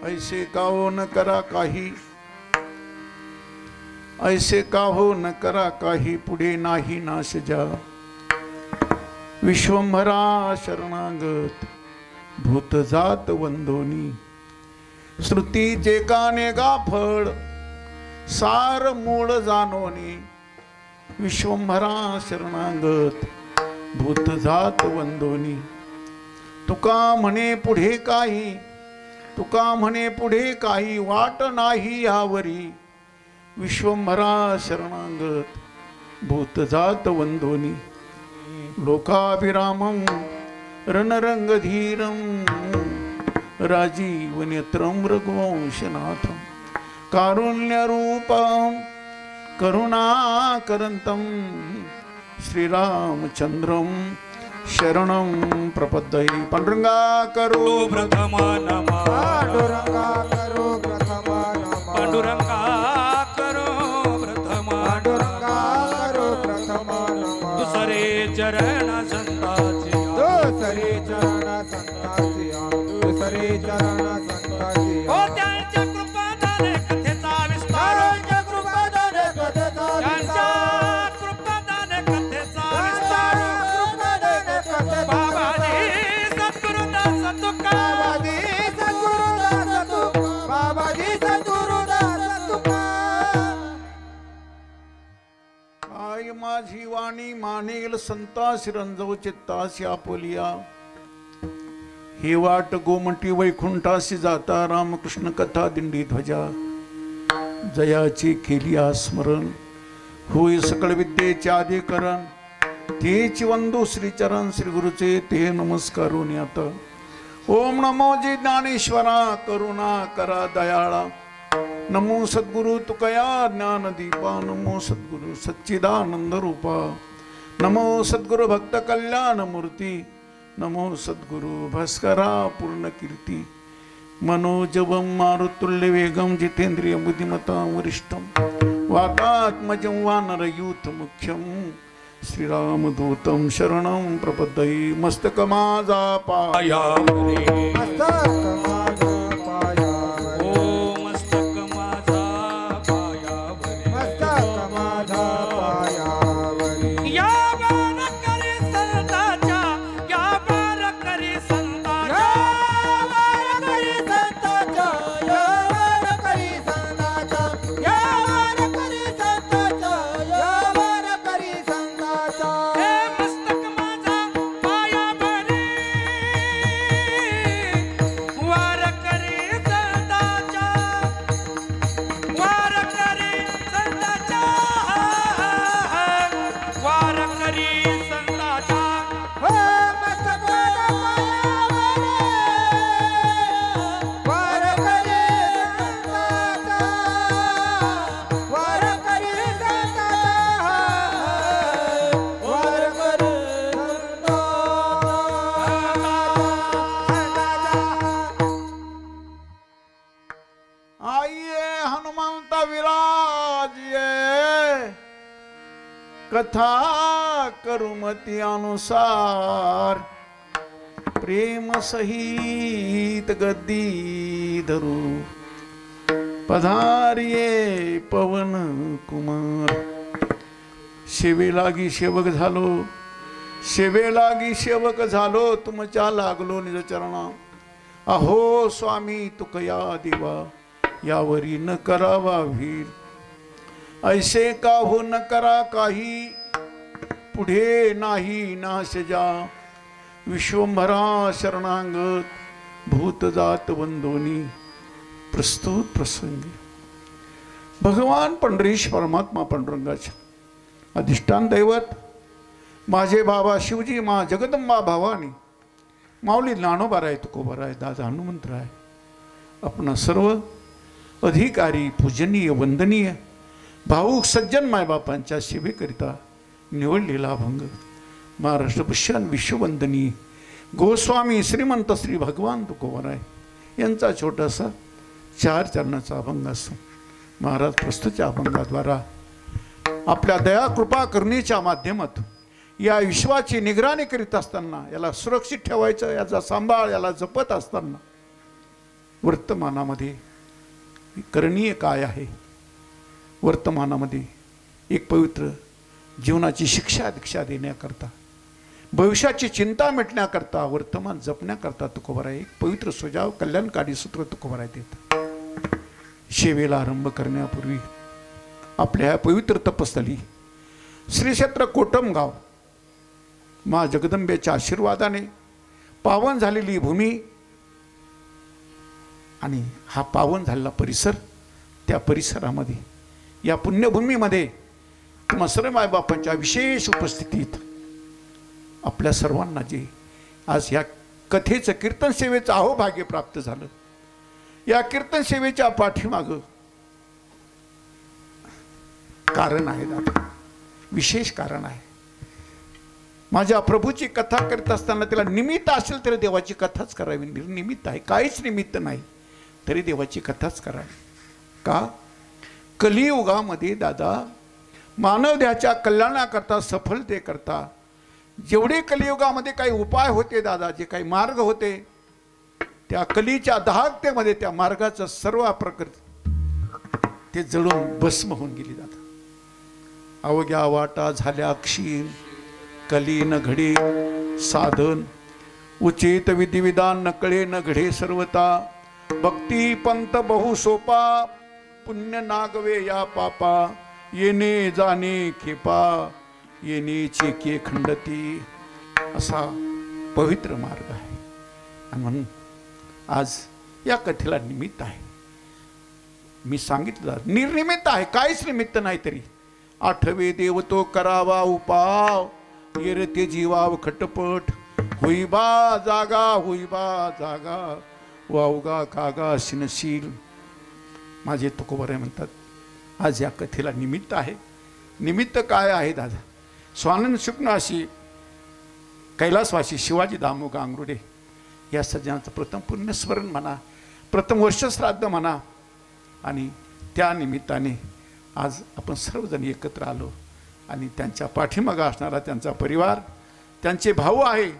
ऐसे का हो न करा काही, ऐसे का हो न करा काही, पुढे नाही नाश जा विश्वंभरा शरणागत भूत जात वंदोनी, श्रुतीचे काने गाफळ सार मूळ जानोनी, विश्वंभरा शरणागत भूत जात वंदोनी, तुका म्हणे पुढे काही, तुका म्हणे पुढे काही वाट नाही यावरी, विश्वंभरा शरणागत भूत जात वंदोनी, लोकाभिरामं रणरंगधीरं राजीवनेत्रं रघुवंशनाथं, कारुण्यरूपं करुणाकरन्तं श्रीरामचन्द्रं शरणं प्रपद्ये। पांडुरंगा करो प्रथम नमः, पांडुरंगा करो प्रथम नमः, पांडुरंगा करो प्रथम, पांडुरंगा करो प्रथम नमः, दुसरे चरण संतांचे, दुसरे चरण संतांचे, दुसरे चरण संतांचे, ओ त्यांच्या कृपादाने कथेचा विस्तार, त्यांच्या कृपादाने कथेचा त्यांच्या कृपादाने कथेचा विस्तार, बाबाजी सद्गुरुदास तुका, बाबाजी सद्गुरुदास तुका, बाबाजी सद्गुरुदास तुका, काय माझी वाणी मानेल संतासी रंजव चित्तासी आपोलिया, हे वाट गोमटी वैकुंठासी जाता, रामकृष्ण कथा दिंडी ध्वजा जयाची केली स्मरण, होय सकळ विद्येचे आदिकरण, तेच वंदू श्रीचरण श्री गुरुचे ते नमस्कारून आता। ओम नमो जी ज्ञानेश्वरा करुणा करा दयाळा, नमो सद्गुरु तुकया ज्ञान दीपा, नमो सद्गुरु सच्चिदानंद रूपा, नमो सद्गुरु भक्त कल्याण मूर्ती, नमो सद्गुरु भास्करा पूर्ण कीर्ती, मनोजवं मारुतुल्य वेगं जितेंद्रिय बुद्धिमता वरिष्ठं, वातात्मजं वानरयूथ मुख्यं, श्रीरामदूतं शरणं प्रपद्ये। मस्तक माझा पायावरी, मस्तक माझा पायावरी, ओ मस्तक माझा पायावरी, मस्तक माझा पायावरी, या बार करी संतांच्या, या बार करी संतांच्या, या वार करी संतांच्या, या वार करी संतांच्या, या वार करी संतांच्या, या वार करी संतांच्या, हे मस्तक माझा पायावरी, वार करी संतांच्या, वार करी संतांच्या, वार करी संतांच्या, हो मस्तक माझा पायावरी, वार करी संतांच्या, वार करी संतांच्या, वार करी आइए हनुमंत विराजिए, कथा करुमती अनुसार, प्रेम सहित गद्दी धरू, पधारिये पवन कुमार, शेवे लागी सेवक झालो, शेवे लागी सेवक झालो, तुमच्या लागलो निज चरणा, अहो स्वामी तुकया दिवा, यावरी न करावा वीर, ऐसे का हो न करा काही, पुढे नाही नाश जा विश्वंभरा शरणांगत भूतजात वंदोनी प्रस्तुत प्रसंगी भगवान पंढरीश परमात्मा पांडुरंगाचे अधिष्ठान दैवत माझे बाबा शिवजी, मा जगदंबा भवानी, माऊली ज्ञानोबाराय, तुकोबाराय, दादा हनुमंतराय, आपणा सर्व अधिकारी पूजनीय वंदनीय भाऊक सज्जन मायबापांच्या सेवेकरिता निवडलेला अभंग महाराष्ट्र भूषण विश्ववंदनीय गोस्वामी श्रीमंत श्री भगवान तुकोबाराय यांचा छोटासा 4 चरणाचा अभंग असून महाराज प्रस्तुतच्या अभंगाद्वारा आपल्या दया कृपा करुणेच्या माध्यमातून या विश्वाची निगराणी करीत असताना, याला सुरक्षित ठेवायचं, याचा सांभाळ याला जपत असताना वर्तमानामध्ये करणीय काय आहे, वर्तमानामध्ये एक पवित्र जीवनाची शिक्षा दीक्षा देण्याकरता, भविष्याची चिंता मिटण्याकरता, वर्तमान जपण्याकरता तुकोबाराय एक पवित्र सुजाव कल्याणकारी सूत्र तुकोबाराय देतात. सेवेला आरंभ करण्यापूर्वी आपल्या पवित्र तपस्थली श्री क्षेत्र कोटमगाव मा जगदंबेच्या आशीर्वादाने पावन झालेली भूमी आणि हा पावन झालेला परिसर, त्या परिसरामध्ये या पुण्यभूमीमध्ये तुम्हा सर्व मायबापांच्या विशेष उपस्थितीत आपल्या सर्वांना जे आज या कथेचं कीर्तन सेवेचं अहोभाग्य प्राप्त झालं, या कीर्तन सेवेच्या पाठीमागं कारण आहे दादा, विशेष कारण आहे. माझ्या प्रभूची कथा करत असताना त्याला निमित्त असेल तरी देवाची कथाच करावी. निर्निमित्त आहे, काहीच निमित्त नाही तरी देवाची कथाच करावी. का? कलियुगामध्ये दादा मानवदेहाच्या कल्याणाकरता, सफलतेकरता जेवढे कलियुगामध्ये काही उपाय होते दादा, जे काही मार्ग होते, त्या कलीच्या दाहकतेमध्ये त्या मार्गाचं सर्व प्रकृती ते जळून भस्म होऊन गेली दादा. अवघ्या वाटा झाल्या क्षीण, कली न घडे साधन, उचित विधिविधान न कळे न घडे सर्वता, भक्ती पंत बहु सोपा, पुण्य नागवे या पापा, येणे जाणे खेपा, येणे चेके खंडती, असा पवित्र मार्ग आहे. आणि म्हणून आज या कथेला निमित्त आहे. मी सांगितलं निर्निमित्त आहे, काहीच निमित्त नाही तरी आठवे देव तो करावा उपाव, येरते जीवाव खटपट, होईबा जागा होईबा जागा, वावगा कागा शिनशील. माझे तुकोबाराय म्हणतात आज या कथेला निमित्त आहे. निमित्त काय आहे दादा? स्वानंद शुकनाशी कैलासवासी शिवाजी दामू गांगुर्डे या सज्जनाचं प्रथम पुण्यस्मरण म्हणा, प्रथम वर्षश्राद्ध म्हणा, आणि त्या निमित्ताने आज आपण सर्वजण एकत्र आलो. आणि त्यांच्या पाठीमागं असणारा त्यांचा परिवार, त्यांचे भाऊ आहे,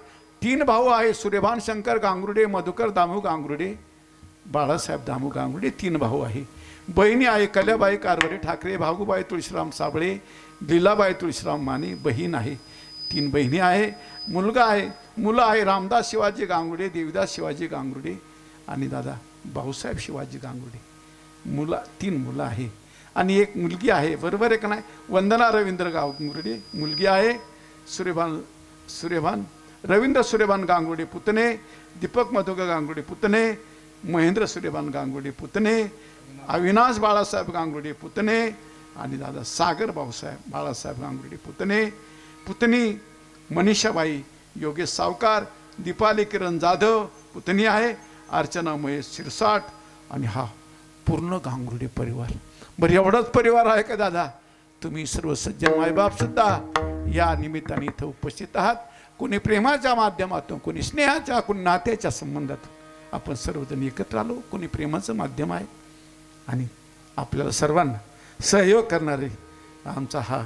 3 भाऊ आहे, सूर्यभान शंकर गांगुर्डे, मधुकर दामू गांगुर्डे, बाळासाहेब दामू गांगुर्डे 3 भाऊ आहे. बहिणी आहे कल्याबाई कारवरे ठाकरे, भागूबाई तुळशीराम साबळे, लीलाबाई तुळशीराम माने बहीण आहे. 3 बहिणी आहे, मुलगा आहे, मुलं आहे रामदास शिवाजी गांगुर्डे, देवीदास शिवाजी गांगुर्डे आणि दादा भाऊसाहेब शिवाजी गांगुर्डे. 3 मुलं आहे आणि एक मुलगी आहे, बरोबर आहे का नाही? वंदना रवींद्र गांगुर्डे मुलगी आहे. सूर्यभान रवींद्र सूर्यभान गांगुर्डे पुतणे, दीपक मधुकर गांगुर्डे पुतणे, महेंद्र सूर्यभान गांगुर्डे पुतणे, अविनाश बाळासाहेब गांगुर्डे पुतणे आणि दादा सागर भाऊसाहेब बाळासाहेब गांगुर्डे पुतणे. पुतणी मनीषाबाई योगेश सावकार, दीपाली किरण जाधव पुतणी आहे, अर्चना महेश शिरसाट आणि हा पूर्ण गांगुर्डे परिवार. बरं एवढाच परिवार आहे का दादा? तुम्ही सर्व सज्जन मायबाप सुद्धा या निमित्ताने इथं उपस्थित आहात. कोणी प्रेमाच्या माध्यमातून, कोणी स्नेहाच्या, कोणी नात्याच्या संबंधातून आपण सर्वजण एकत्र आलो. कोणी प्रेमाचं माध्यम आहे आणि आपल्याला सर्वांना सहयोग करणारे आमचा हा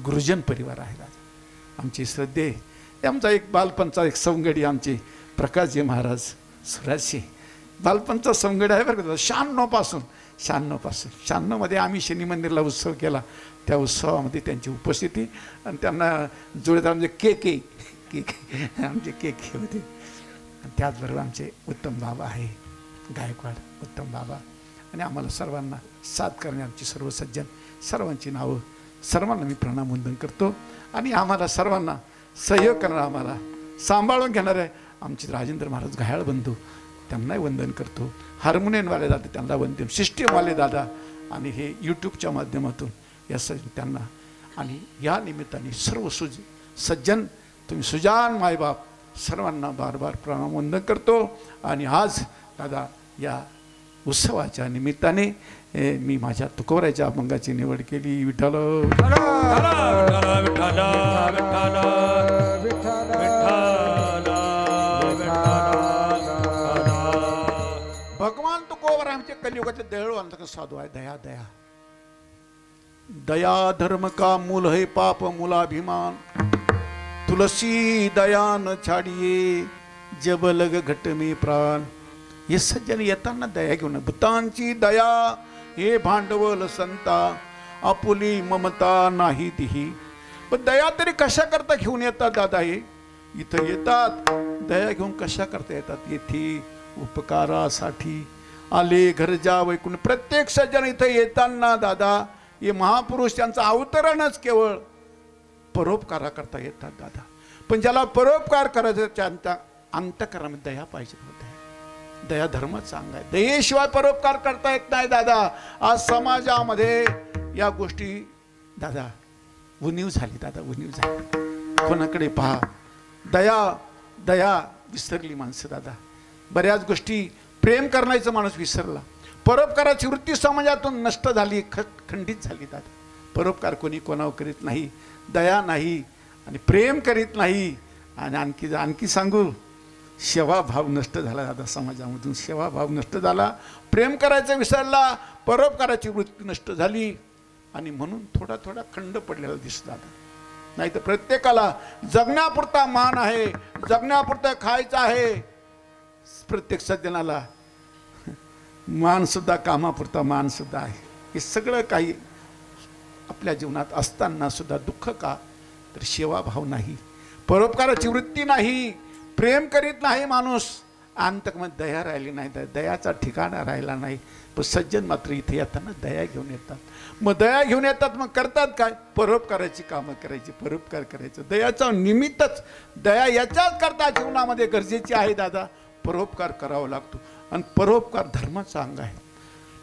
गुरुजन परिवार आहे दादा. आमची श्रद्धे आमचा एक बालपणचा एक सवंगडी आमचे प्रकाशजी महाराज सुराजशी बालपणचा सवंगडी आहे बरं का. 96 मध्ये आम्ही शनी मंदिरला उत्सव केला. त्या उत्सवामध्ये त्यांची उपस्थिती आणि त्यांना जोडीदार म्हणजे के आमचे के होते. त्याचबरोबर आमचे उत्तम बाबा आहे गायकवाड, उत्तम बाबा, आणि आम्हाला सर्वांना साथ करणे आमची सर्व सज्जन सर्वांची नावं सर्वांना मी प्रणाम वंदन करतो. आणि आम्हाला सर्वांना सहयोग करणारा आम्हाला सांभाळून घेणार आहे. आमचे राजेंद्र महाराज घायाळ बंधू, त्यांनाही वंदन करतो. हार्मोनियमवाले दादा त्यांना वंदन, सिस्टीमवाले दादा आणि हे यूट्यूबच्या माध्यमातून या त्यांना आणि या निमित्ताने सर्व सज्जन तुम्ही सुजान मायबाप सर्वांना बार बार प्रणाम वंदन करतो. आणि आज दादा या उत्सवाच्या निमित्ताने मी माझ्या तुकोबराच्या अभंगाची निवड केली. विठ्ठल भगवान तुकोबर आमचे कलियुगाचे दयाळू साधू आहे. दया दया दया धर्म का मूल है पाप मूलाभिमान, तुलसी दया न छाडिये जब लग घट में प्राण. हे सज्जन येताना दया घेऊन, भूतांची दया हे भांडवल संता, आपुली ममता नाही तिही. पण दया तरी कशा करता घेऊन येतात दादा? हे इथं येतात दया घेऊन कशा करता येतात? येथे उपकारासाठी आले घर जा वैकुंठ. प्रत्येक सज्जन इथं येताना दादा हे महापुरुष त्यांचं अवतरणच केवळ परोपकारा करता येतात दादा. पण ज्याला परोपकार करायचं त्यांच्या अंतःकरणामध्ये दया पाहिजे. दया धर्म चांगला आहे. दयेशिवाय परोपकार करता येत नाही दादा. आज समाजामध्ये या गोष्टी दादा उणीव झाली दादा, उणीव झाली. कोणाकडे पहा दया दया विसरली माणसं दादा. बऱ्याच गोष्टी प्रेम करण्याचं माणूस विसरला. परोपकाराची वृत्ती समाजातून नष्ट झाली, खंडित झाली दादा. परोपकार कोणी कोणावर करीत नाही, दया नाही आणि प्रेम करीत नाही. आणि आणखी सांगू, सेवाभाव नष्ट झाला दादा. समाजामधून सेवाभाव नष्ट झाला, प्रेम करायचं विसरला, परोपकाराची वृत्ती नष्ट झाली. आणि म्हणून थोडा थोडा खंड पडलेला दिसतो दादा. नाही तर प्रत्येकाला जगण्यापुरता मान आहे, जगण्यापुरतं खायचं आहे. प्रत्येक सज्जनाला मान सुद्धा, कामापुरता मान सुद्धा आहे. हे सगळं काही आपल्या जीवनात असताना सुद्धा दुःख का? तर सेवाभाव नाही, परोपकाराची वृत्ती नाही, प्रेम करीत नाही माणूस. अंतकमध्ये दया राहिली नाही, दयाचा ठिकाणा राहिला नाही. पण सज्जन मात्र इथे येताना दया घेऊन येतात. मग दया घेऊन येतात, मग करतात काय? परोपकाराची कामं करायची, परोपकार करायचं. दयाचं निमित्तच दया याच्याच करता जीवनामध्ये गरजेची आहे दादा. परोपकार करावा लागतो आणि परोपकार धर्माचा अंग आहे.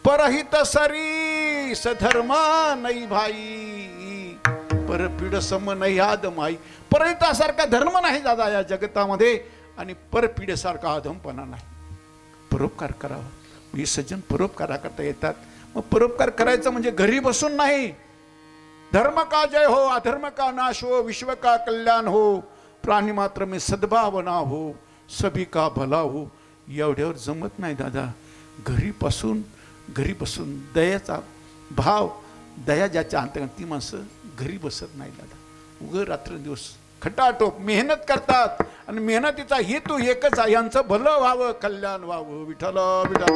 परहित सरी सधर्म नाही भाई, परपीड सम नाही आदमाई. परहितासारखा धर्म नाही दादा या जगतामध्ये आणि परपीडेसारखा अधमपणा नाही. परोपकार करावा. हे सज्जन परोपकारा करता येतात. मग परोपकार करायचं म्हणजे घरी बसून नाही. धर्म का जय हो, अधर्म का नाश हो, विश्व का कल्याण हो, प्राणी मात्र में सद्भावना हो, सभी का भला हो. एवढ्यावर जमत नाही दादा. घरी बसून दयाचा भाव, दया ज्याच्या अंतर्गत, ती माणसं घरी बसत नाही दादा. उघड रात्रंदिवस खटाटोप मेहनत करतात आणि मेहनतीचा हेतू एकच आहे, यांचं भलं व्हावं, कल्याण व्हावं. विठ्ठल विठ्ठल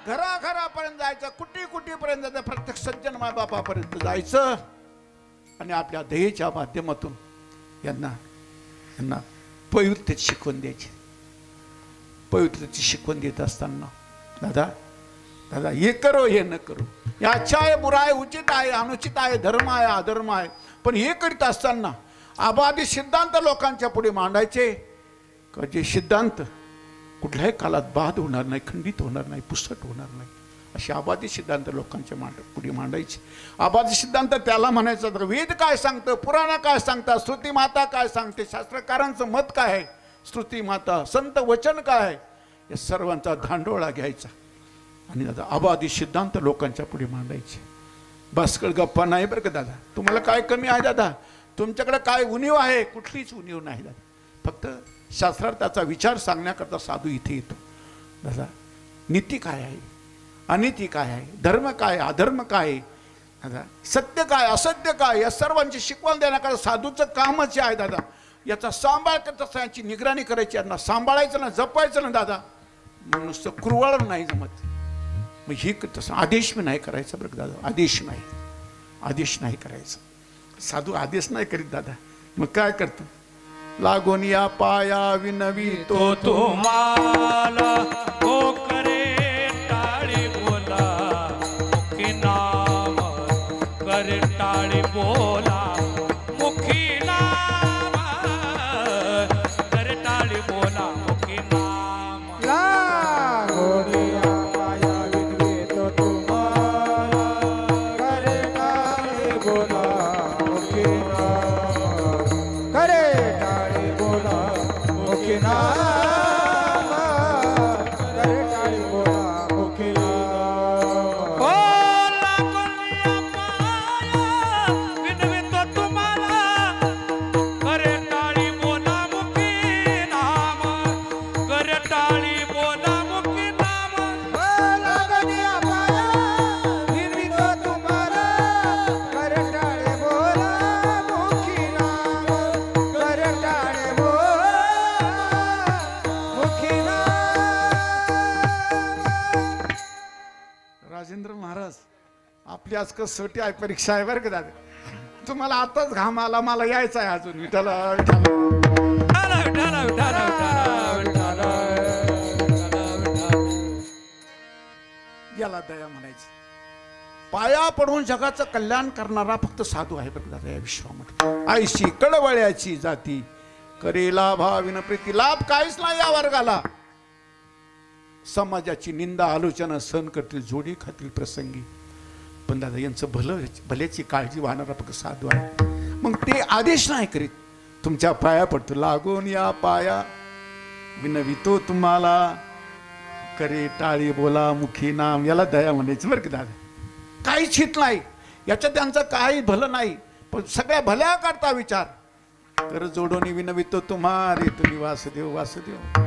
घराघरापर्यंत जायचं, कुटीपर्यंत जायचं, प्रत्येक सज्जन मायबापापर्यंत जायचं आणि आपल्या दयेच्या माध्यमातून यांना पवित्रतेची शिकवण द्यायची. पवित्रतेची शिकवण देत असताना दादा हे करो हे न करो, हे अच्छा आहे, बुरा आहे, उचित आहे, अनुचित आहे, धर्म आहे, अधर्म आहे. पण हे करीत असताना अबाधित सिद्धांत लोकांच्या पुढे मांडायचे का जे सिद्धांत कुठल्याही काळात बाद होणार नाही, खंडित होणार नाही, पुसट होणार नाही. असे अबाधित सिद्धांत लोकांच्या पुढे मांडायचे. अबाधित सिद्धांत त्याला म्हणायचं तर वेद काय सांगतं, पुराण काय सांगतात, श्रुती माता काय सांगते, शास्त्रकारांचं मत काय आहे, श्रुती माता संत वचन काय आहे, या सर्वांचा धांडोळा घ्यायचा आणि दादा अबाधित सिद्धांत लोकांच्या पुढे मांडायचे. बसकळ गप्पा नाही बरं का दादा. तुम्हाला काय कमी आहे दादा? तुमच्याकडे काय उणीव आहे? कुठलीच उणीव नाही दादा. फक्त शास्त्रार्थाचा विचार सांगण्याकरता साधू इथे येतो दादा. नीती काय आहे, अनिती काय आहे, धर्म काय, अधर्म काय दादा, सत्य काय, असत्य काय, या सर्वांची शिकवण देण्याकरता साधूचं कामच आहे दादा. याचा सांभाळ करता याची निगराणी करायची, यांना सांभाळायचं ना, जपायचं ना दादा. मग नुसतं कुरवाळ नाही जमत. मग हे तसं आदेश मी नाही करायचा बरं दादा. आदेश नाही करायचा. साधू आदेश नाही करीत दादा. मग काय करतो? लागून या पाया विनवी तो तुम्हाला ओ करे टाळी बोला मुखी नाम करे टाळी बोला मुखी नाम करे टाळी बोला मुखी नाम लागोनिया पाया विनवितो तुम्हाला करे टाळी बोला मुखी नाम करे टाळी बोला मुखी नाम करे टाळी बोला मुखी नाम बोला कोणिया पाया विनवितो तुम्हाला करे टाळी बोला मुखी नाम करे टाळी बोला मुखी नाम लागोनिया पाया विनवितो तुम्हाला करे टाळी बोला मुखी नाम करे टाळी बोला मुखी नाम राजेंद्र महाराज आपली आज कसोटी आहे परीक्षा आहे बरं का दादा तुम्हाला आताच घाम आला मला यायचं आहे अजून विठाला विठाला विठाला विठाला विठाला याला दया म्हणायची पाया पडून जगाचं कल्याण करणारा फक्त साधू आहे बरं का दादा या विश्वामध्ये आईशी कळवळ्याची जाती करेला भाविन प्रीती लाभ काहीच नाही या वर्गाला समाजाची निंदा आलोचना सहन करतील जोडी खातील प्रसंगी पण दादा यांचं भल्याची काळजी वाहणारा फक्त साधू आहे मग ते आदेश नाही करीत तुमच्या पाया पडतो लागून या पाया विनवितो तुम्हाला करे टाळी बोला मुखी नाम याला दया म्हणायचं बरं की दादा काहीच हित नाही याच्यात त्यांचं काही भलं नाही पण सगळ्या भल्या करता विचार कर जोडोनी विनवितो तुम्हारी तुम्ही वासुदेव वासुदेव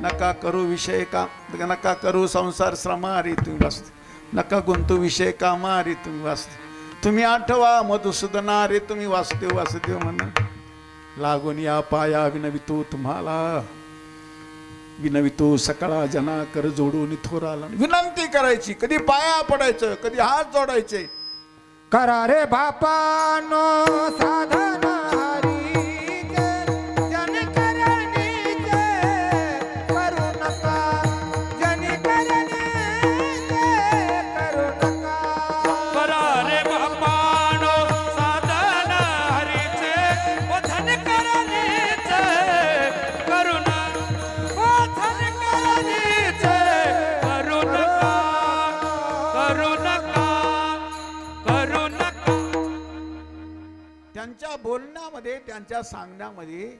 नका करू विषय का नका करू संसार श्रमारी तुम्ही वासुदेव नका गुंतू विषय कामारी तुम्ही वासुदेव तुम्ही आठवा मधुसूदना रे तुम्ही वासुदेव वासुदेव म्हणा लागून या पाया विनवितो तुम्हाला विनवितो सकाळा जना कर जोडून थोराला विनंती करायची कधी पाया पडायचं कधी हात जोडायचे करा रे बापानो साधन हरीचे जन करणीचे करू नका जन करणीचे करू नका करा रे बापानो साधन हरीचे वधन करणीचे करुणा वधन करणीचे करू नका करू नका करू नका त्यांच्या बोलण्यामध्ये त्यांच्या सांगण्यामध्ये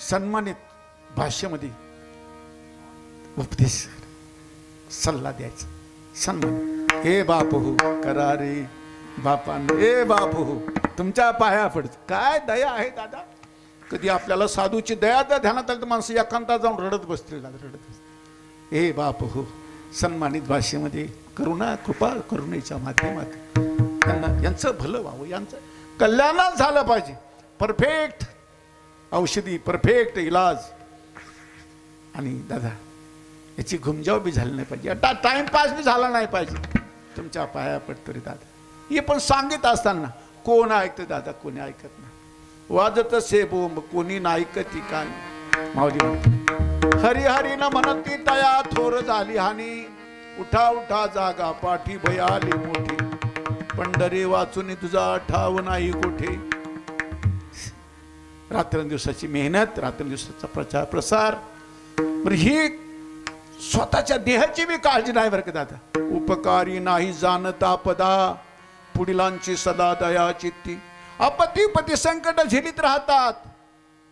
सन्मानित भाषेमध्ये उपदेश सल्ला द्यायचा सन्मान हे बापू करा रे बापान हे बापू तुमच्या पाया पडत काय दया आहे दादा कधी आपल्याला साधूची दया तर ध्यानात आलं तर माणसं एकांतात जाऊन रडत बसतील दादा रडत बसतील हे बापू सन्मानित भाषेमध्ये करुणा कृपा करुणेच्या माध्यमातून त्यांना यांचं भलं व्हावं यांचं कल्याणच झालं पाहिजे परफेक्ट औषधी परफेक्ट इलाज आणि दादा याची घुमजाव बी झाली नाही पाहिजे आता टाइमपास बी झाला नाही पाहिजे तुमच्या पाया पडतो रे दादा हे पण सांगित असताना कोण ऐकतं दादा कोणी ऐकत नाही वाजत से बोंब कोणी नाही ऐकती काय माऊली म्हणते हरिहरीनं म्हणती तया थोर झाली हानी उठा उठा जागा पाठी भयाली मोठी पंढरी वाचून तुझा ठाव नाही कुठे रात्रंदिवसाची मेहनत रात्रंदिवसाचा प्रचार प्रसार बरं ही स्वतःच्या देहाची बी काळजी नाही बरं का दादा उपकारी नाही जाणता पदा पुढीलांची सदा दया चित्ती अपती संकट झेलीत राहतात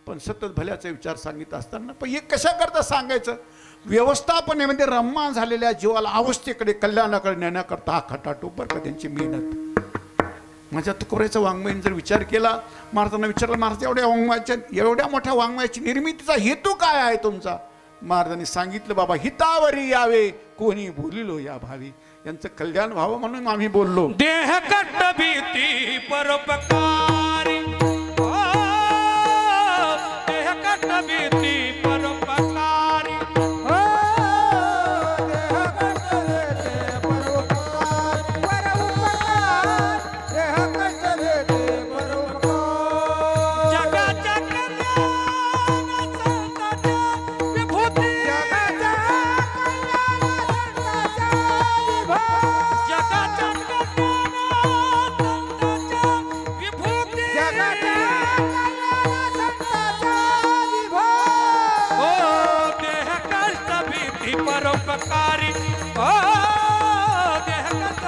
पण सतत भल्याचा विचार सांगित असताना पण हे कशा करता सांगायचं व्यवस्थापनेमध्ये रम्मा झालेल्या जीवाला अवस्थेकडे कल्याणाकडे नेण्याकरता हा खटाटोप बरं का त्यांची मेहनत माझ्या तुकोऱ्याचा वाङ्मयाने जर विचार केला महाराजांना विचारला महाराज एवढ्या मोठ्या वाङ्मयाची निर्मितीचा हेतू काय आहे तुमचा महाराजांनी सांगितलं बाबा हितावरी यावे कोणी बोलिलो या भावी यांचं कल्याण व्हावं म्हणून आम्ही बोललो देह कट भीती परोपकारी देह कट भीती परोपकारी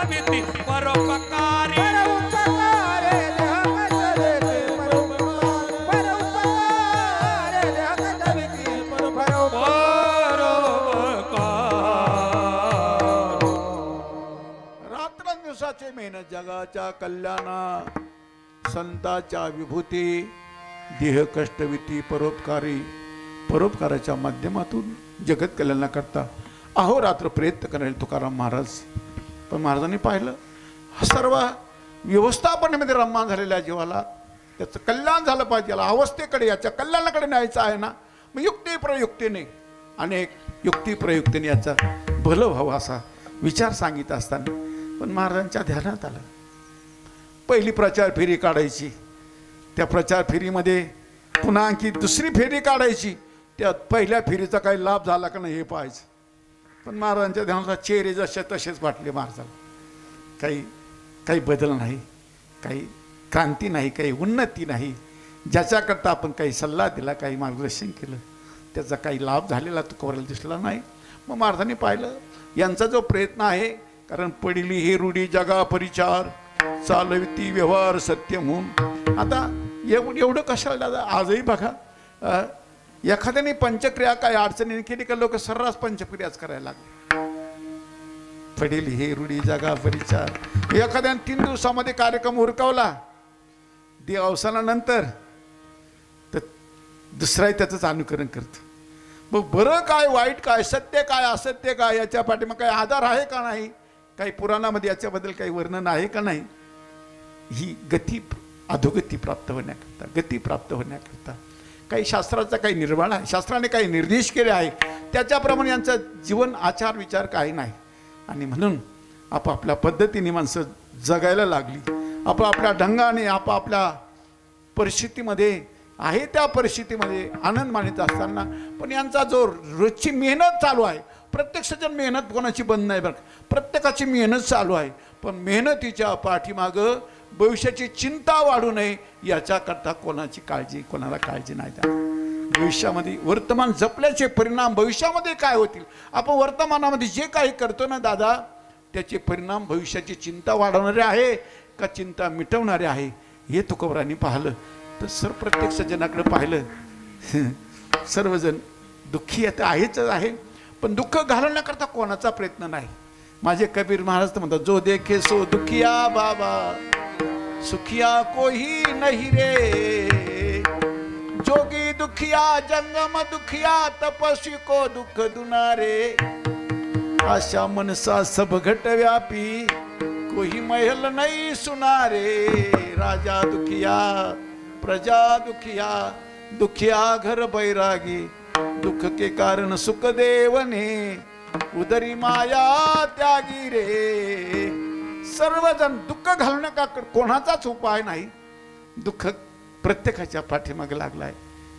भीती परोपकारी परोपकार देह कष्ट देते परोपकार देह कष्ट भीती परोपकार रात्रंदिवसाचे मेहनत जगाच्या कल्याणा संतांच्या विभूती देह कष्टविती परोपकारी परोपकाराच्या माध्यमातून जगत कल्याणाकरता अहोरात्र प्रयत्न करायला तुकाराम महाराज. पण महाराजांनी पाहिलं सर्व व्यवस्थापनेमध्ये रममान झालेल्या जीवाला त्याचं कल्याण झालं पाहिजे, याला अवस्थेकडे याच्या कल्याणाकडे न्यायचं आहे ना. मग युक्ती प्रयुक्तीने अनेक युक्ती प्रयुक्तीने याचा भलं व्हावं असा विचार सांगित असताना पण महाराजांच्या ध्यानात आलं पहिली प्रचार फेरी काढायची, त्या प्रचार फेरीमध्ये पुन्हा आणखी दुसरी फेरी काढायची, त्या पहिल्या फेरीचा काही लाभ झाला का नाही हे पाहायचं. पण महाराजांच्या ध्यानात चेहरे जसे तसेच वाटले महाराजाला. काही बदल नाही, काही क्रांती नाही, काही उन्नती नाही. ज्याच्याकरता आपण काही सल्ला दिला, काही मार्गदर्शन केलं, त्याचा काही लाभ झालेला तुकोबाराला दिसला नाही. मग महाराजांनी पाहिलं यांचा जो प्रयत्न आहे, कारण पडिली हे रूढी जगा परिचार चालविती व्यवहार सत्य म्हणून. आता एवढं कशाला दादा आजही बघा एखाद्याने पंचक्रिया काय अडचणीने केली का लोक सर्रास पंचक्रियाच करायला लागले. पडेल हे रूढी जगा परिचार. एखाद्याने 3 दिवसामध्ये कार्यक्रम उरकावला दे अवसानानंतर तर दुसराही त्याचंच अनुकरण करतो. मग बरं काय वाईट काय सत्य काय असत्य काय याच्या पाठीमाग काही आधार आहे का नाही, काही पुराणामध्ये याच्याबद्दल काही वर्णन आहे का नाही. ही गती अधोगती प्राप्त होण्याकरता गती प्राप्त होण्याकरता काही शास्त्राचा काही निर्माण आहे, शास्त्राने काही निर्देश केले आहे, त्याच्याप्रमाणे यांचं जीवन आचार विचार काही नाही. आणि म्हणून आपापल्या पद्धतीने माणसं जगायला लागली, आपापल्या ढंगाने आपापल्या परिस्थितीमध्ये आहे त्या परिस्थितीमध्ये आनंद मानित असताना पण यांचा जो रोजची मेहनत चालू आहे, प्रत्यक्षजण मेहनत कोणाची बंद नाही बरं, प्रत्येकाची मेहनत चालू आहे. पण मेहनतीच्या पाठीमागं भविष्याची चिंता वाढू नये याच्याकरता कोणाला काळजी नाही द्या. भविष्यामध्ये वर्तमान जपल्याचे परिणाम भविष्यामध्ये काय होतील, आपण वर्तमानामध्ये जे काही करतो ना दादा त्याचे परिणाम भविष्याची चिंता वाढवणारे आहे का चिंता मिटवणारे आहे हे तुकोबारांनी पाहिलं. तर प्रत्यक्ष जनाकडे पाहिलं सर्वजण दुःखी आता आहेच आहे, पण दुःख घालवण्याकरता कोणाचा प्रयत्न नाही. माझे कबीर महाराज तर म्हणतात जो देखे सो दुखिया बाबा सुखिया कोई नहीं रे, जोगी दुखिया जंगम दुखिया तपस्वी को दुख दुनारे, आशा मनसा सब घट व्यापी कोई महल नहीं सुनारे, राजा दुखिया प्रजा दुखिया दुखिया घर बैरागी, दुख के कारण सुख देवने उदरी माया त्यागी रे. सर्वजण दुःख घालण्या का कोणाचाच उपाय नाही. दुःख प्रत्येकाच्या पाठीमागे लागलाय.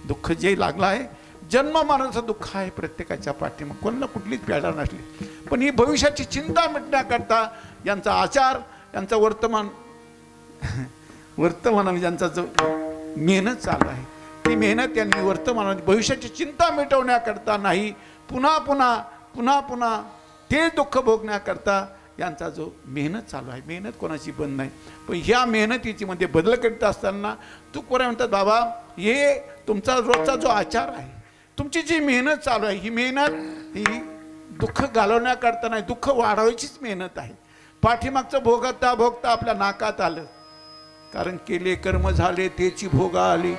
दुःख जे लागलं आहे जन्म मरणाचं दुःख आहे प्रत्येकाच्या पाठीमागे, कोणाला कुठलीच पीडा नसली. पण ही भविष्याची चिंता मिटण्याकरता यांचा आचार यांचा वर्तमानामध्ये ज्यांचा जो मेहनत चालू आहे ती मेहनत यांनी वर्तमानामध्ये भविष्याची चिंता मिटवण्याकरता नाही, पुन्हा पुन्हा पुन्हा पुन्हा ते दुःख भोगण्याकरता यांचा जो मेहनत चालू आहे. मेहनत कोणाची बंद नाही. पण ह्या मेहनतीची मध्ये बदल करीत असताना तुकोबार म्हणतात बाबा हे तुमचा रोजचा जो आचार आहे, तुमची जी मेहनत चालू आहे ही मेहनत ही दुःख घालवण्याकरता नाही, दुःख वाढवायचीच मेहनत आहे. पाठीमागचं भोगता भोगता आपल्या नाकात आलं, कारण केले कर्म झाले तेची भोगा आली,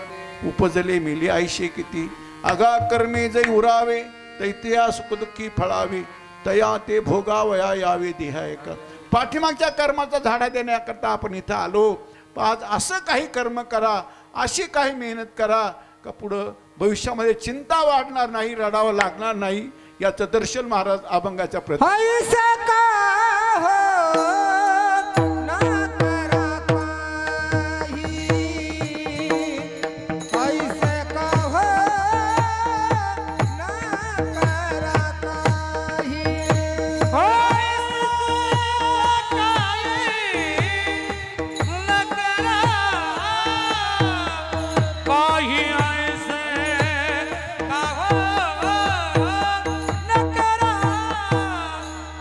उपजले मेली आयशे किती, अगा कर्मे जै उरावे तैत्या सुखदुःखी फळावे, तया ते भोगावया यावे देहा एक. पाठीमागच्या कर्माचा झाडा देण्याकरता आपण इथं आलो. आज असं काही कर्म करा, अशी काही मेहनत करा का पुढं भविष्यामध्ये चिंता वाढणार नाही, रडावं लागणार नाही. याचं दर्शन महाराज अभंगाच्या प्रति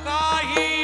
काही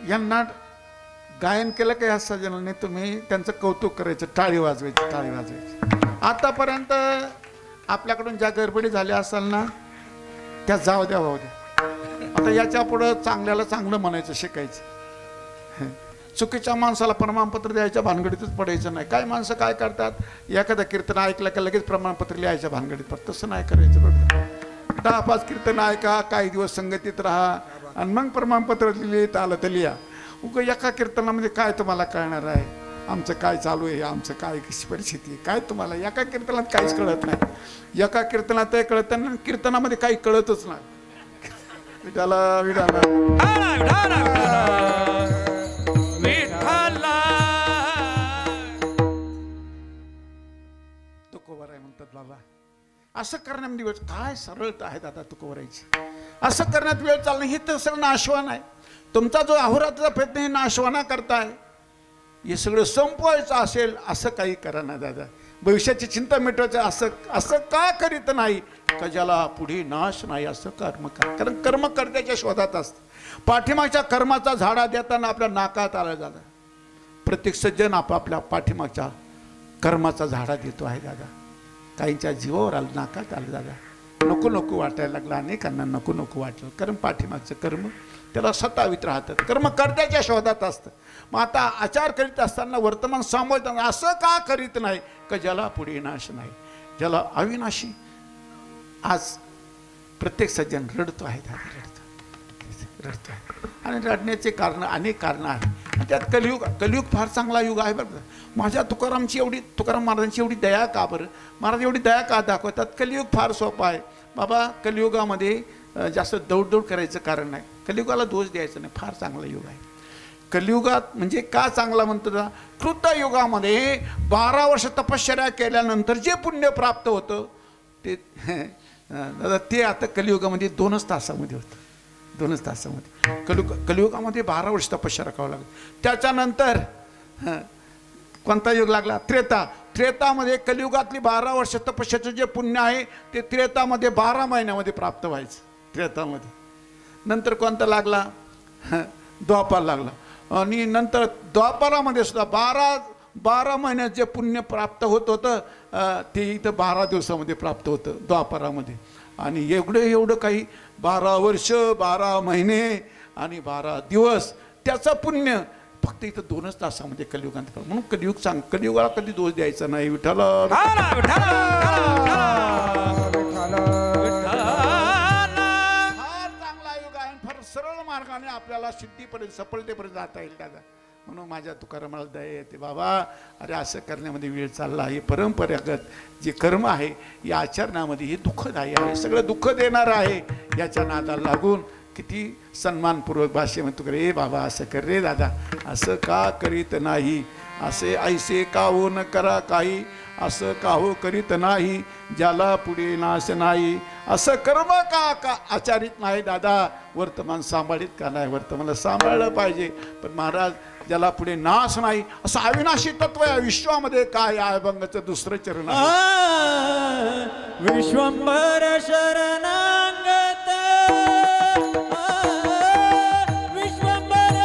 यांना गायन केलं का या सज्जनांनी तुम्ही त्यांचं कौतुक करायचं, टाळी वाजवायची, टाळी वाजवायची. आतापर्यंत आपल्याकडून ज्या गडबडी झाल्या असाल ना त्या जाऊ द्या, वाहू द्या. आता याच्या पुढं चांगल्याला चांगलं म्हणायचं शिकायचं. चुकीच्या माणसाला प्रमाणपत्र द्यायच्या भानगडीतच पडायचं नाही. काय माणसं काय करतात, एखादा कीर्तन ऐकलं का लगेच प्रमाणपत्र लिहायच्या भानगडीत पडत. तसं नाही करायचं बरं. 10-5 कीर्तन ऐका, काही दिवस संगतीत राहा आणि मग प्रमाणपत्र लिहित आलं तर लिहा. एका कीर्तनामध्ये काय तुम्हाला कळणार आहे, आमचं काय चालू आहे, आमचं काय कशी परिस्थिती आहे, काय तुम्हाला एका कीर्तनात काहीच कळत नाही. एका कीर्तनात ते कळत नाही, कीर्तनामध्ये काही कळतच नाही. विठाला विठाला तुकोबर आहे म्हणतात बाबा. असं करण्यामध्ये वेळ काय सरळता आहे दादा तुकोबरायची. असं करण्यात वेळ चालणं हे तर सगळं नाशवान आहे. तुमचा जो अहोरात्राचा प्रयत्न हे नाशवाना करताय, हे सगळं संपवायचं असेल असं काही करा ना दादा. भविष्याची चिंता मिटवायचं असं का करीत नाही का ज्याला पुढे नाश नाही. असं कर्म करा, कारण कर्म करण्याच्या शोधात असतं. पाठीमागच्या कर्माचा झाडा देताना आपल्या नाकात आला दादा. प्रत्येक सज्जन आपापल्या पाठीमागच्या कर्माचा झाडा देतो आहे दादा. काहींच्या जीवावर आलं, नाकात आलं दादा. नको नको वाटायला लागलं, अनेकांना नको नको वाटलं. कारण पाठीमागचं कर्म त्याला सतावीत राहतात. कर्म कर्त्याच्या शोधात असतं. मग आता आचार करीत असताना वर्तमान सांभाळताना असं का करीत नाही का ज्याला पुढे नाश नाही, ज्याला अविनाशी. आज प्रत्येक सज्जन रडतो आहे दादा, रडतो आहे. आणि रडण्याचे कारण अनेक कारणं आहेत. त्यात कलियुग फार चांगला युग आहे बरं. माझ्या तुकाराम महाराजांची एवढी दया का बरं, महाराज एवढी दया का दाखवतात. कलियुग फार सोपा आहे बाबा. कलियुगामध्ये जास्त दौडदौड करायचं कारण नाही. कलियुगाला दोष द्यायचा नाही, फार चांगला युग आहे. कलियुगात म्हणजे का चांगला म्हणतो ना, कृतयुगामध्ये 12 वर्ष तपश्चर्या केल्यानंतर जे पुण्य प्राप्त होतं ते आता कलियुगामध्ये 2च तासामध्ये होतं. 2च तासामध्ये. कलियुगामध्ये 12 वर्ष तपश्चर्या करावं लागतं. त्याच्यानंतर कोणता युग लागला, त्रेता. त्रेतामध्ये कलियुगातली 12 वर्ष तपश्चर्याचं जे पुण्य आहे ते त्रेतामध्ये 12 महिन्यामध्ये प्राप्त व्हायचं. त्रेतामध्ये. नंतर कोणता लागला, द्वापार लागला. आणि नंतर द्वापारामध्ये सुद्धा 12 महिन्यात जे पुण्य प्राप्त होत होतं ते इथं 12 दिवसामध्ये प्राप्त होतं द्वापारामध्ये. आणि एवढं काही 12 वर्ष 12 महिने आणि 12 दिवस त्याचं पुण्य फक्त इथं 2च तासामध्ये कलियुगात. म्हणून कलियुगाला कधी दोष द्यायचा नाही. विठाला सरळ मार्गाने आपल्याला सिद्धीपर्यंत सफलतेपर्यंत जाता येईल दादा. म्हणून माझ्या तुकारामाला दया येते बाबा. अरे असं करण्यामध्ये वेळ चालला. हे परंपरागत जे कर्म आहे या आचरणामध्ये हे दुःखदायी आहे, सगळं दुःख देणार आहे. याच्या नादाला लागून किती सन्मानपूर्वक भाषेमध्ये तुका रे बाबा असं कर रे दादा, असं का करीत नाही, असे ऐसे का हो न करा काही, असं का हो करीत नाही ज्याला पुढे नाश नाही. असं कर्म का आचारित नाही दादा. वर्तमान सांभाळीत का नाही, वर्तमानाला सांभाळलं पाहिजे. पण महाराज ज्याला पुढे नाश नाही असं अविनाशी तत्व या विश्वामध्ये काय आहे. अभंगाचं 2रं चरण आहे. विश्वंभर शरणागत विश्वंभरा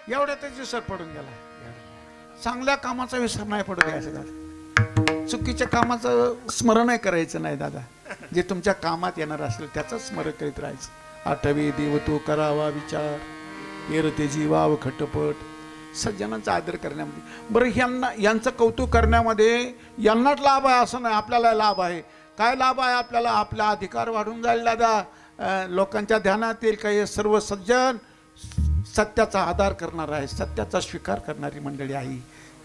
एवढ्यातच विसर पडून गेला. चांगल्या कामाचा विसर नाही पडू द्यायचा दादा. चुकीच्या कामाचं स्मरणही करायचं नाही दादा. जे तुमच्या कामात येणार असेल त्याचंच स्मरण करीत राहायचं. आठवे देव तो करावा विचार, येरते जीवाव खटपट. सज्जनांचा आदर करण्यामध्ये बरं यांचं कौतुक करण्यामध्ये यांनाच लाभ आहे असं नाही, आपल्याला लाभ आहे. काय लाभ आहे आपल्याला? आपला अधिकार वाढून जाईल दादा. लोकांच्या ध्यानात येईल काही सर्व सज्जन सत्याचा आधार करणार आहे, सत्याचा स्वीकार करणारी मंडळी आहे.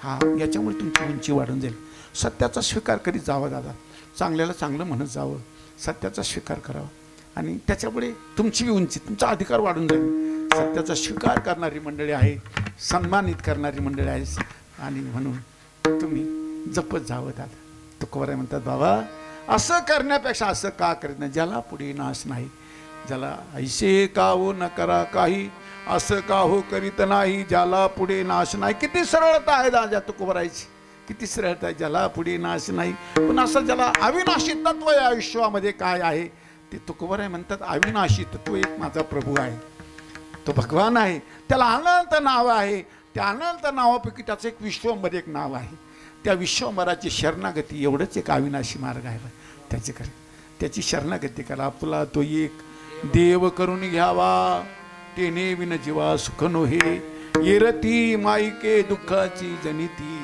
हा, याच्यामुळे तुमची उंची वाढून जाईल. सत्याचा स्वीकार करीत जावा दादा. चांगल्याला चांगलं म्हणत जावं, सत्याचा स्वीकार करावा आणि त्याच्यामुळे तुमची उंची, तुमचा अधिकार वाढून जाईल. सत्याचा स्वीकार करणारी मंडळी आहे, सन्मानित करणारी मंडळी आहे आणि म्हणून तुम्ही जपत जावं दादा. तुकोबाराय म्हणतात बाबा असं करण्यापेक्षा असं का करीत नाही, ज्याला पुढे नाश नाही, ज्याला ऐसे का हो न करा काही, असं का हो करीत नाही, ज्याला पुढे नाश नाही. किती सरळता आहे दादा तुकोबारायची, किती सरळता आहे. ज्याला पुढे नाश नाही, पण असं ज्याला अविनाशी तत्व या विश्वामध्ये काय आहे ते तुकोबाराय म्हणतात. अविनाशी तत्व एक माझा प्रभू आहे, तो भगवान आहे, त्याला अनंत नाव आहे. त्या अनंत नावापैकी त्याचं एक विश्वंभर एक नाव आहे. त्या विश्वंभराची शरणागती एवढंच एक अविनाशी मार्ग आहे. त्याची शरणागती करा. आपला तो एक देव करून घ्यावा, तेने विन जीवा सुख नोहे. येरती माईके दुःखाची जनिती,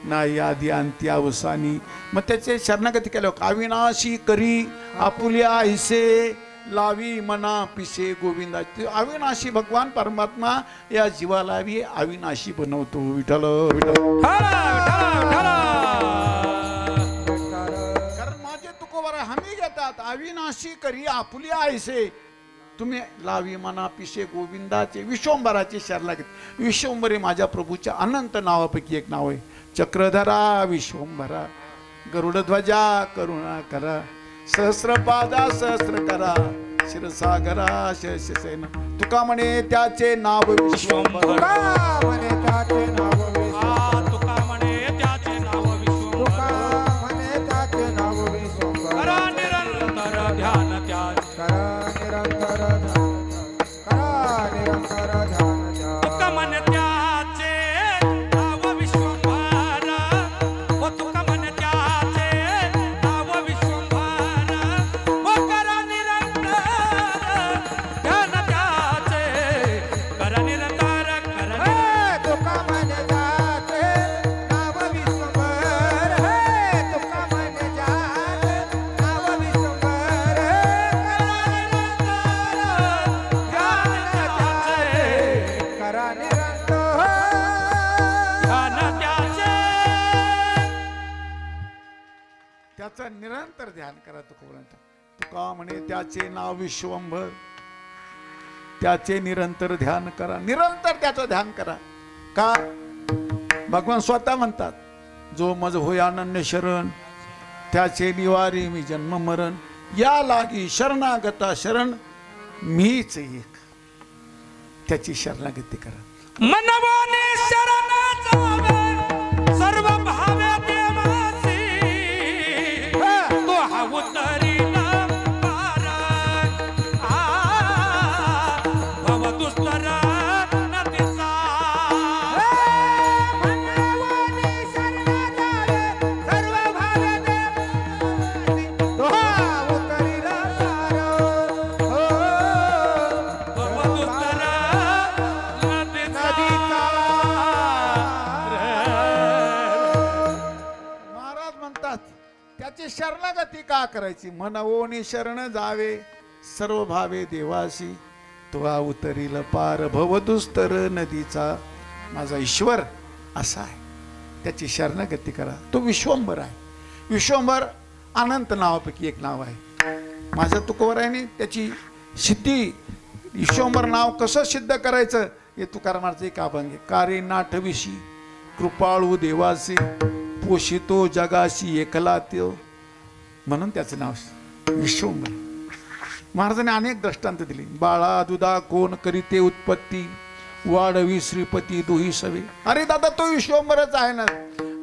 नाही आधी अंती अवसानी. मग त्याचे शरणागती केल्यावर अविनाशी करी आपुल्या ऐसे, लावी मना पिसे गोविंदा. अविनाशी भगवान परमात्मा या जीवाला अविनाशी बनवतो. विठ्ठल विठ्ठल. कारण माझे तुकोबाराय हमी घेतात. अविनाशी करी आपुल्या ऐसे, तुम्ही लावी मना पिसे गोविंदाचे विश्वंभराचे शरणागती. विश्वंभर हे माझ्या प्रभूच्या अनंत नावापैकी एक नाव आहे. चक्रधरा विश्वंभरा, गरुडध्वजा करुणा करा, सहस्रपादा सहस्र करा, क्षीरसागरा शशसेन. तुका म्हणे त्याचे नाव विश्वंभर, तुका म्हणे त्याचे नाव विश्वंभर, तुका म्हणे त्याचे नाव विश्वंभर. तुका म्हणे त्याचे नाव विश्वंभर. करा निरंतर ध्यान त्याचे, करा निरंतर ध्यान, करा निरंतर ध्यान द्या. तुका म्हणे त्याचे नाव विश्वंभर. व तुका म्हणे त्याचे नाव विश्वंभर. व करा निरंतर ध्यान त्याचे, करा निरंतर, करा हे तुका म्हणे त्याचे नाव विश्वंभर. हे तुका म्हणे त्याचे नाव विश्वंभर. करा निरंतर ध्यान त्याचे. त्याचं निरंतर ध्यान करा. तुका म्हणे त्याचे नाव विश्वंभर, त्याचे निरंतर ध्यान करा. निरंतर त्याचं ध्यान करा. का? भगवान स्वतः म्हणतात, जो मज होय अनन्य शरण, त्याचे निवारी मी जन्म मरण. या लागी शरणागता शरण मीच एक. त्याची शरणागती करा. मनवाने शरण जावे, सर्व भावे देवासी. तो हा उतरीला पार, भव दुस्तर नदीचा. मनवाने शरण जावे, सर्व भावे देवासी. तो हा उतरीला पार. हो, भव दुस्तर नदीचा. महाराज म्हणतात त्याची शरणागती का करायची? मनवोनी शरण जावे, सर्व भावे देवासी. तो उतरील पार भवदुस्तर नदीचा. माझा ईश्वर असा आहे, त्याची शरणागती करा. तो विश्वंभर आहे. विश्वंभर अनंत नावापैकी एक नाव आहे. माझ्या तुकोबारायने त्याची सिद्धी, विश्वंभर नाव कसं सिद्ध करायचं हे तुकारामाचं एक अभंग आहे. कारे नाठविशी कृपाळू देवासी, पोषितो जगाशी एकला त्यो. म्हणून त्याचं नाव विश्वंभर. महाराजांनी अनेक दृष्टांत दिली. बाळा दुधा कोण करीते उत्पत्ती, वाढवी श्रीपती दुही सवे. अरे दादा तो विश्वंभरच आहे ना.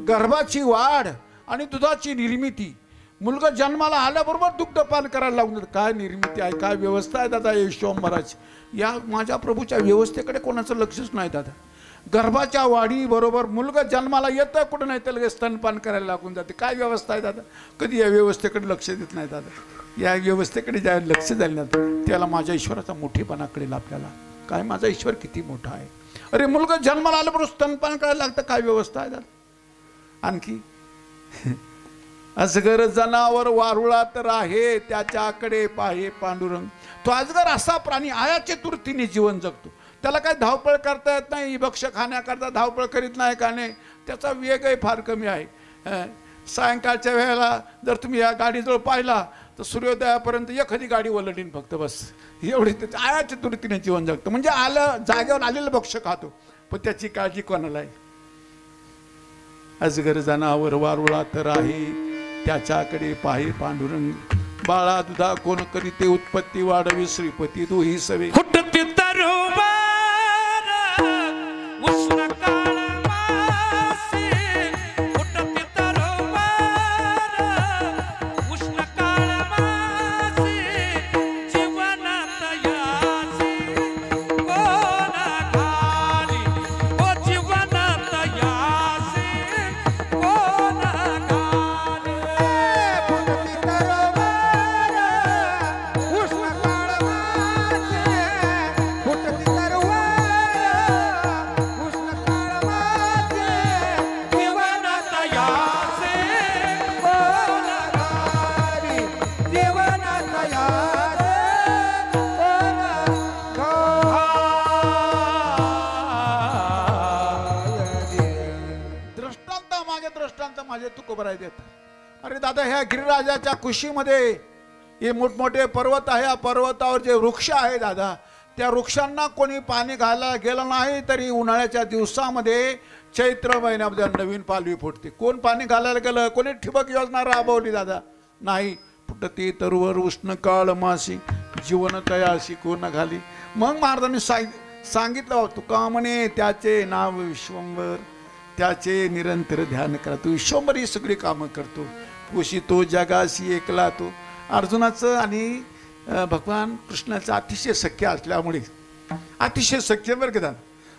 गर्भाची वाढ आणि दुधाची निर्मिती. मुलगा जन्माला आल्याबरोबर दुग्धपान करायला लागून देतात. काय निर्मिती आहे, काय व्यवस्था आहे दादा या विश्वंभराची. या माझ्या प्रभूच्या व्यवस्थेकडे कोणाचं लक्षच नाही दादा. गर्भाच्या वाढी बरोबर मुलगा जन्माला येतं कुठं नाही तर लगेच स्तनपान करायला लागून जाते. काय व्यवस्था आहे दादा? कधी या व्यवस्थेकडे लक्ष देत नाही दादा. या व्यवस्थेकडे ज्या लक्ष द्यायला ना त्याला माझ्या ईश्वराचा मोठेपणा कळेल आपल्याला. काय माझा ईश्वर किती मोठा आहे. अरे मुलगा जन्माला आल्याबरोबर स्तनपान करायला लागतं. काय व्यवस्था आहे दादा? आणखी अजगर जनावर वारुळात राहे त्याच्याकडे पाहे पांडुरंग. तो अजगर असा प्राणी आया चतुर्थीने जीवन जगतो. त्याला काही धावपळ करता येत नाही. भक्ष खाण्याकरता धावपळ करीत नाही का नाही. त्याचा वेगही फार कमी आहे. सायंकाळच्या वेळेला जर तुम्ही या गाडीजवळ पाहिला तर सूर्योदयापर्यंत एखादी गाडी वलडीन फक्त बस. एवढी आया चतुर्थीने जीवन जगतं. म्हणजे आलं जागेवर आलेलं भक्ष खातो पण त्याची काळजी कोणाला आहे. अजगर जनावर वारुळात राही त्याच्याकडे पाहे पांडुरंग. बाळा दुधा कोण करीते उत्पत्ती वाढवी श्रीपती दोही सवे. फुटती तरुवर उष्ण काळ मासे. फुटती तरुवर उष्ण काळ मासे. जीवनात यासी कोण घाली. ओ जीवनात यासी कोण घाली. फुटती तरोवर उष्ण काळ मासे. फुटती तरोवर उष्ण काळ मासे. जीवनात यासी कोण घाली. जीवनात याचे कोण दृष्टांत माझे तुकोबराय देत. अरे दादा ह्या गिरिराजाच्या कुशीमध्ये हे मोठमोठे पर्वत आहे. या पर्वतावर जे वृक्ष आहे दादा त्या वृक्षांना कोणी पाणी घालायला गेलं नाही तरी उन्हाळ्याच्या दिवसामध्ये चैत्र महिन्यामध्ये नवीन पालवी फुटते. कोण पाणी घालायला गेलं? कोणी ठिबक योजना राबवली दादा? नाही. फुटती तरुवर उष्ण काळ मासी जीवन तयासी कोण घाली. मग महाराजांनी सांगितलं तुका म्हणे त्याचे नाव विश्वंभर त्याचे निरंतर ध्यान करा. तू विश्वंभर ही सगळी कामं करतो. पोषितो जगाशी एकला तो. अर्जुनाचं आणि भगवान कृष्णाचं अतिशय सख्य असल्यामुळे अतिशय सख्य बरं का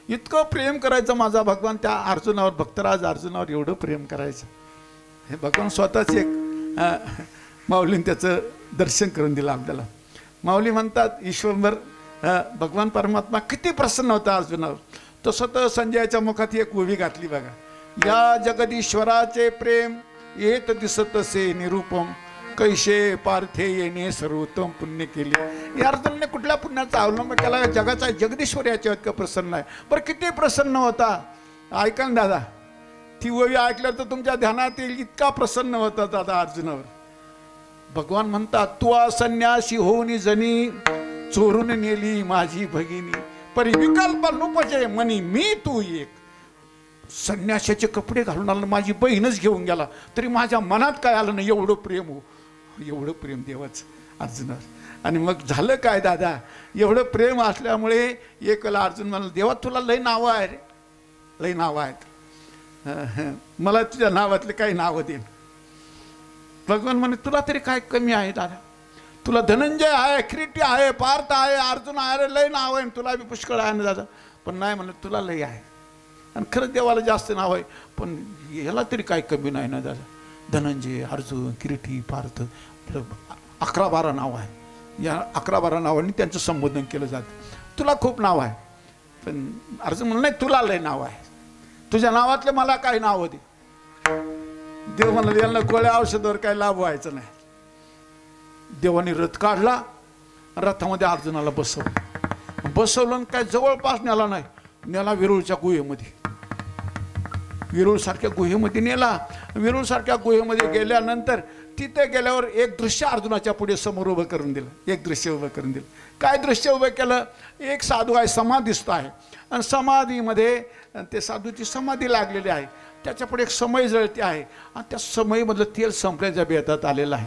इतकं प्रेम करायचं माझा भगवान त्या अर्जुनावर. भक्तराज अर्जुनावर एवढं प्रेम करायचं. हे भगवान स्वतःच एक माऊलीने त्याचं दर्शन करून दिलं आपल्याला. माऊली म्हणतात ईश्वरभर भगवान परमात्मा किती प्रसन्न होता अर्जुनावर. तसं तर संजयाच्या मुखात एक उभी घातली बघा. या जगदीश्वराचे प्रेम येत दिसतसे निरूपम कैसे पार्थे येणे सर्वोत्तम पुण्य केले. या अर्जुनाने कुठल्या पुण्याचा अवलंब केला? जगाचा जगदीश्वर याच्या इतकं प्रसन्न आहे. बरं किती प्रसन्न होता ऐका ना दादा. ती ओवी ऐकल्यावर तर तुमच्या ध्यानात येईल इतका प्रसन्न होता दादा अर्जुनावर. भगवान म्हणतात तू संन्यासी होऊन जनी चोरून नेली माझी भगिनी. परी विकल्प नुपजे मनी मी तू एक. संन्यासाचे कपडे घालून आलं माझी बहीणच घेऊन गेला तरी माझ्या मनात काय आलं नाही. एवढं प्रेम हो एवढं प्रेम देवाचं अर्जुनावर. आणि मग झालं काय दादा एवढं प्रेम असल्यामुळे एकला अर्जुन म्हणाला देवा तुला लय नावं आहे रे. लय नावं आहेत. मला तुझ्या नावातले काही नावं दे. भगवान म्हणे तुला तरी काय कमी आहे दादा. तुला धनंजय आहे किरीटी आहे पार्थ आहे अर्जुन आहे रे लय नाव आहे. तुला बी पुष्कळ आहे ना दादा. पण नाही म्हणलं तुला लय आहे. आणि खरंच देवाला जास्त नाव आहे पण याला तरी काय कमी नाही ना दादा. धनंजय अर्जुन किरीटी पार्थ 11-12 नाव आहे. या 11-12 नावांनी त्यांचं संबोधन केलं जातं. तुला खूप नाव आहे पण अर्जुन म्हणलं नाही तुला लय नाव आहे. तुझ्या नावातले मला काही नावं दे. देव म्हणलं यांना गोळ्या औषधावर काही लाभ व्हायचं नाही. देवाने रथ काढला. रथामध्ये अर्जुनाला बसवलं काय जवळपास नेला नाही. नेला विरुळच्या गुहेमध्ये. विरुळसारख्या गुहेमध्ये नेला. विरुळसारख्या गुहेमध्ये गेल्यानंतर तिथे गेल्यावर एक दृश्य अर्जुनाच्या पुढे समोर उभं करून दिलं. एक दृश्य उभं करून दिलं. काय दृश्य उभं केलं? एक साधू आहे समाधीस्थ आहे आणि समाधीमध्ये ते साधूची समाधी लागलेली आहे. त्याच्या पुढे एक समय जळती आहे आणि त्या समयमधलं तेल संपल्याच्या बेतात आलेलं आहे.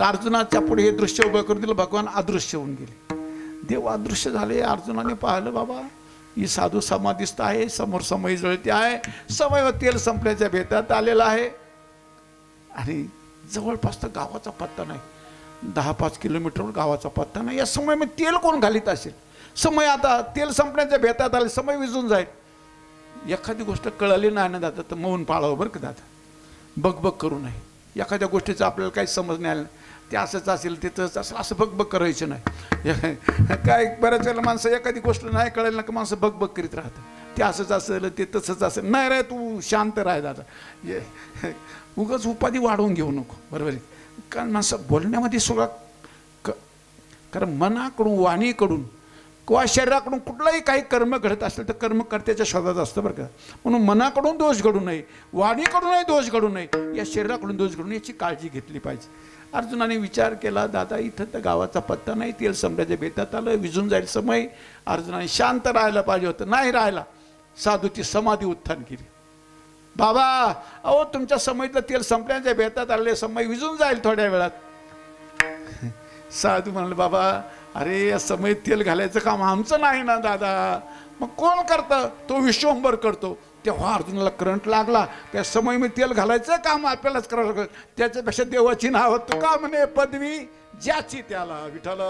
अर्जुनाच्या पुढे हे दृश्य उभं करून दिलं. भगवान अदृश्य होऊन गेले. देव अदृश्य झाले. अर्जुनाने पाहिलं बाबा ही साधू समाधीस्थ आहे समोर समय जळती आहे. समय तेल संपल्याच्या बेतात आलेला आहे आणि जवळपास तर गावाचा पत्ता नाही. 10-5 किलोमीटरवर गावाचा पत्ता नाही. या समयमध्ये तेल कोण घालीत असेल? समय आता तेल संपण्याच्या बेतात आले. समय विजून जाईल. एखादी गोष्ट कळली नाही ना दादा तर मौन पाळावं बरं का दादा, बघ करू नये. एखाद्या गोष्टीचं आपल्याला काही समज नाही आलं ते असंच असेल ते तसंच असेल असं बघ करायचं नाही. काय बऱ्याच वेळेला माणसं एखादी गोष्ट नाही कळेल ना का माणसं बघ करीत राहतं, ते असंच असेल ते तसंच असेल. नाही रे तू शांत राह दादा, उगाच उपाधी वाढवून घेऊ नको, बरोबर आहे. कारण माणसं बोलण्यामध्ये सुद्धा कारण मनाकडून वाणीकडून किंवा शरीराकडून कुठलाही काही कर्म घडत असेल तर कर्मकर्त्याच्या शोधात असतं बरं का. म्हणून मनाकडून दोष घडू नये, वाणीकडूनही दोष घडू नये, या शरीराकडून दोष घडू नये याची काळजी घेतली पाहिजे. अर्जुनाने विचार केला दादा इथं तर गावाचा पत्ता नाही, तेल सम्राच्या बेतात आलं, विजून जाईल समय. अर्जुनाने शांत राहायला पाहिजे होतं, नाही राहायला. साधूची समाधी उत्थान केली. बाबा अहो तुमच्या समयीतलं तेल संपल्याच्या बेतात आलेले समय विजून जाईल थोड्या वेळात. साधू म्हणाले बाबा अरे या समयीत तेल घालायचं काम आमचं नाही ना दादा, मग कोण करतं? तो विश्वंभर करतो. तेव्हा अर्जुनाला करंट लागला, त्या समय मी तेल घालायचं काम आपल्यालाच करावं लागतं. त्याच्यापेक्षा देवाची नाव तुका म्हणे पदवी ज्याची त्याला विठ्ठल.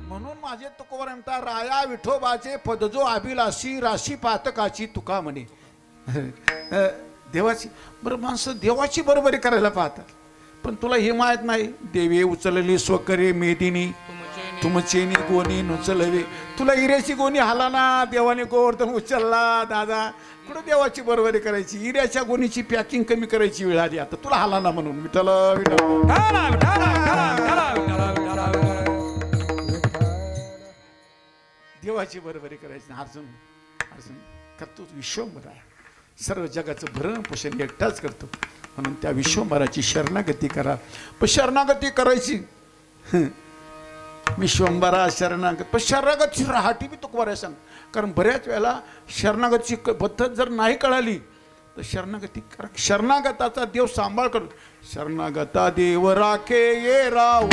म्हणून माझे तुकोबर म्हणता राया विठोबाचे पद जो अभिलाषी राशी पातकाची तुका म्हणे. देवाची बरं माणसं देवाची बरोबरी करायला पाहतात, पण तुला हे माहीत नाही देवी उचलली स्वकरे मेदिनी तुमचेनी गोणी नुचलवे. तुला हिऱ्याची गोणी हाला ना, देवाने गोवर्धन उचलला दादा. कुठं देवाची बरोबरी करायची, हिऱ्याच्या गोणीची पॅकिंग कमी करायची वेळ आली आता, तुला हाला ना म्हणून. विठ्ठल देवाची बरोबरी करायची. अर्जुन करतो विश्वंभर आहे, सर्व जगाचं भरण पोषण एकटाच करतो. म्हणून त्या विश्वंभराची शरणागती करा. पण शरणागती करायची विश्वंभरा शरणागत, पण शरणागती राहटी बी तुकोबार सांग. कारण बऱ्याच वेळेला शरणागतीची पद्धत जर नाही कळाली तर शरणागती करा. शरणागताचा देव सांभाळ करू. शरणागता देव राखे ये राव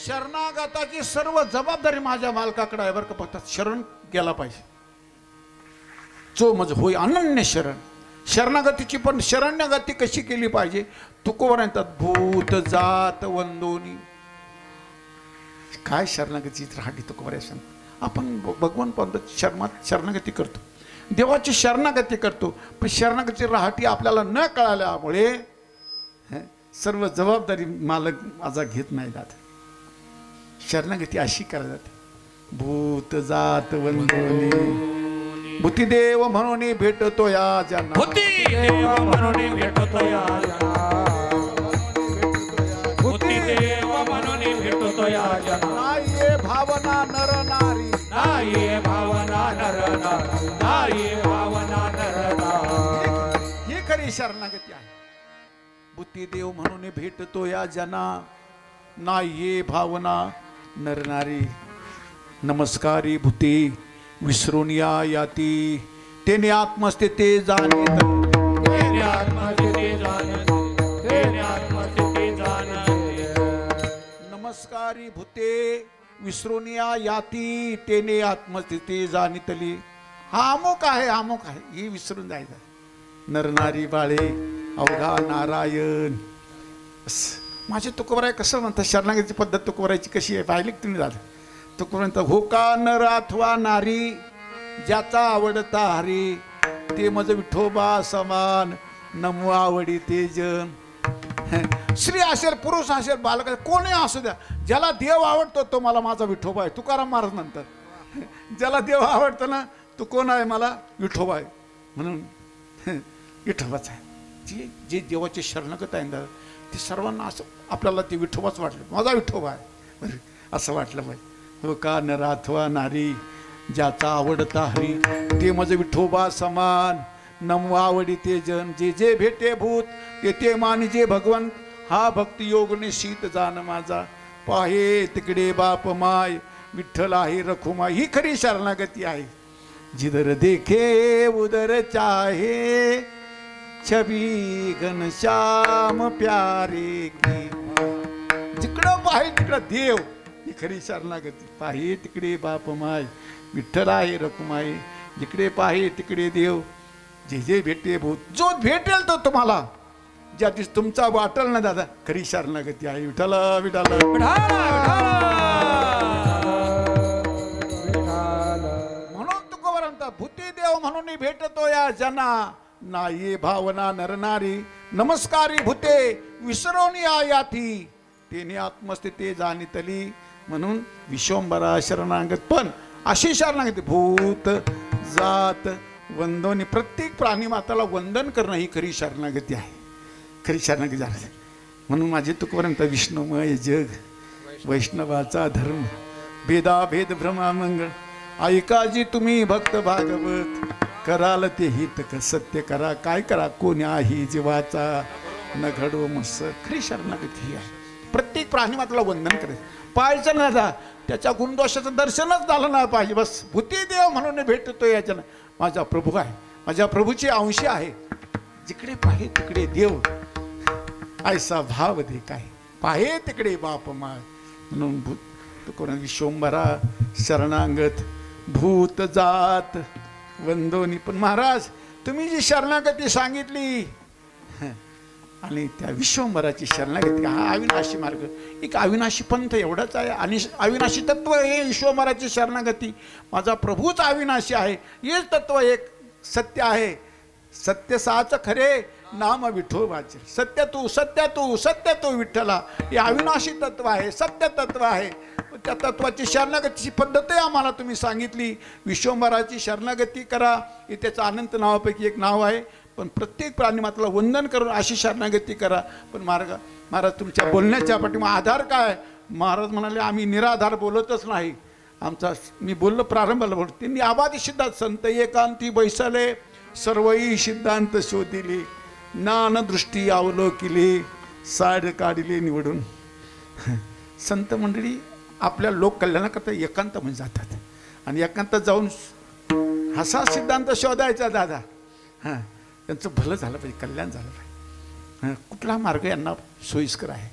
शरणागताची सर्व जबाबदारी माझ्या मालकाकडे आहे बरं का. फक्त शरण गेला पाहिजे जो मज होय अनन्य शरण. शरणागतीची पण शरणागती कशी केली पाहिजे तुकोबर म्हणतात भूत जात वंदोनी. काय शरणागती राहटी तुकोबर सांग. आपण भगवान पद्धत शरणागती करतो, देवाची शरणागती करतो, पण शरणागती राहटी आपल्याला न कळाल्यामुळे सर्व जबाबदारी मालक माझा घेत नाही दादा. शरणागती अशी करायला जाते. भूत जात वंदोनी भूतिदेव म्हणून भेटतो या जना. भूतिदेव म्हणून भेटतो या जना. भूतिदेव म्हणून भेटतो या जना. नाहीये भावना नर नारी, नाहीये भावना नर नारी, नाहीये भावना नर नारी. ही खरी शरणागती आहे. भूतिदेव म्हणून भेटतो या जना, नाहीये भावना नरनारी. नमस्कारी भूते विसरून या याती, तेने आत्मस्थिती जाणीत. तेने आत्मस्थिती जाणीत, तेने आत्मस्थिती जाणीत. नमस्कारी भूते विसरून या याती, तेने आत्मस्थिती जाणीतली. हा अमुक आहे अमुक आहे ही विसरून जायचं. नरनारी बाळे अवघा नारायण. माझे तुकोबराय कसं म्हणतात शरणागतीची पद्धत तुकोबरायची कशी आहे पाहिली की तुम्ही झालं. तुकोबर म्हणतात हो का नर अथवा नारी ज्याचा आवडता हरी, ते मज विठोबा समान नमो आवडी ते जन. स्त्री असेल पुरुष असेल बालक कोणी असू द्या, ज्याला देव आवडतो तो मला माझा विठोबा आहे. तुकाराम महाराज म्हणतात ज्याला देव आवडतो ना तो कोण आहे मला विठोबा आहे. म्हणून विठोबाच आहे. जे देवाचे शरणागत आहे ना ते सर्वांना असं आपल्याला ते विठोबाच वाटलं, माझा विठोबा आहे असं वाटलं पाहिजे. हो का नर अथवा नारी ज्याचा आवडता हरी, ते माझं विठोबा समान नमो आवडी ते जन. जे जे भेटे भूत ते ते मानिजे भगवंत, हा भक्ती योगने शीत जाण माझा. पाहे तिकडे बाप माय विठ्ठल आहे रखुमाय. ही खरी शरणागती आहे. जिधर देखे उधर चाहे, छबी घनश्याम प्यारे की. जिकडं पाहे तिकडं देव ही खरी शरणागती. पाहे तिकडे बाप माय विठ्ठल आहे रखुमाई, जिकडे पाहे तिकडे देव, जे जे भेटे भूत, जो भेटेल तो तुम्हाला, ज्या दिवशी तुमचा वाटल ना दादा, खरी शरणागती आहे. विठ्ठला विठ्ठला म्हणून तुकोबर म्हणतात, भूती देव म्हणून भेटतो या जना, नाही भावना नरनारी, नमस्कारी भूते विसरून याथी, तेने आत्मस्थिती जाणितली. म्हणून विश्वंभरा शरणागत, पण अशी शरणागती भूत जात वंदनी, प्रत्येक प्राणी माताला वंदन करणं ही खरी शरणागती आहे. खरी शरणागती आहे. म्हणून माझे तुकोपर्यंत विष्णुमय जग, वैष्णवाचा धर्म, भेदाभेद भ्रमामंगळ, ऐकाजी तुम्ही भक्त भागवत, कराल ते हित सत्य करा, काय करा कोणी आहे जीवाचा, न घडो मस. खरी शरणागती ही आहे. प्रत्येक प्राणी माताला वंदन करायचं, पाहायचं ना दादा, त्याच्या गुणदोषाचं दर्शनच झालं नाही पाहिजे. बस भूती देव म्हणून भेटतो याच्यानं, माझा प्रभू आहे, माझ्या प्रभूची अंशी आहे, जिकडे पाहे तिकडे देव, ऐसा भाव दे काय, पाहे तिकडे बाप माय. म्हणून भूत विश्वंभरा शरणागत, भूत जात वंदोनी. पण महाराज तुम्ही जी शरणागती सांगितली आणि त्या विश्वंभराची शरणागती, हा अविनाशी मार्ग, एक अविनाशी पंथ एवढाच आहे आणि अविनाशी तत्व हे विश्वंभराची शरणागती. माझा प्रभूच अविनाशी आहे, हेच तत्व एक सत्य आहे. सत्य साच खरे नाम विठोबाचे, सत्य तू सत्य तू सत्य तू विठ्ठला, हे अविनाशी तत्व आहे, सत्य तत्व आहे. त्या तत्वाची शरणागतीची पद्धत आम्हाला तुम्ही सांगितली. विश्वंभराची शरणागती करा, हे त्याचं अनंत नावापैकी एक नाव आहे. पण प्रत्येक प्राणीमात्राला वंदन करून अशी शरणागती करा. पण महाराज तुमच्या बोलण्याच्या पाठीमा आधार काय? महाराज म्हणाले आम्ही निराधार बोलतच नाही. आमचा मी बोललो प्रारंभाला बोलतो, त्यांनी आबादी सिद्धांत संत एकांती बैसले, सर्वही सिद्धांत शोधिले, ज्ञानदृष्टी अवलोकिली, साड काढिले निवडून. संत मंडळी आपल्या लोक कल्याणाकरता एकांत म्हणजे जातात आणि एकांतात जाऊन असा सिद्धांत शोधायचा दादा. हां, त्यांचं भलं झालं पाहिजे, कल्याण झालं पाहिजे. कुठला मार्ग यांना सोयीस्कर आहे?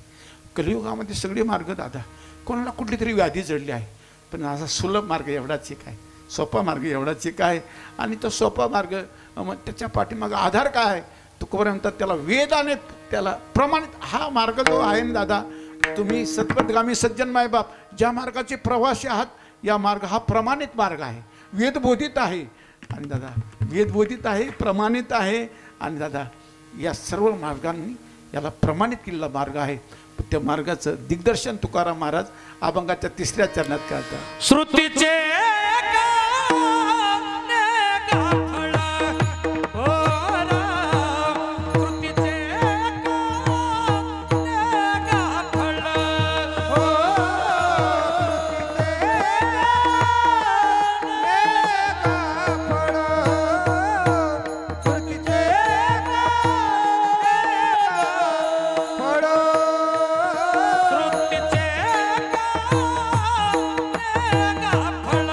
कलियुगामध्ये सगळे मार्ग दादा, कोणाला कुठली तरी व्याधी जडली आहे, पण असा सुलभ मार्ग एवढाच एक आहे, सोपा मार्ग एवढाच एक आहे. आणि तो सोपा मार्ग मग त्याच्या पाठीमागं आधार काय आहे? तुकोबर म्हणतात त्याला वेदाने त्याला प्रमाणित हा मार्ग जो आहे ना दादा, तुम्ही सत्पथगामी सज्जन मायबाप ज्या मार्गाचे प्रवासी आहात, या मार्ग हा प्रमाणित मार्ग आहे, वेदबोधित आहे. आणि दादा वेदबोधित आहे, प्रमाणित आहे. आणि दादा या सर्व मार्गांनी याला प्रमाणित केलेला मार्ग आहे. त्या मार्गाचं दिग्दर्शन तुकाराम महाराज अभंगाच्या 3ऱ्या चरणात करतात. श्रुतीचे फळ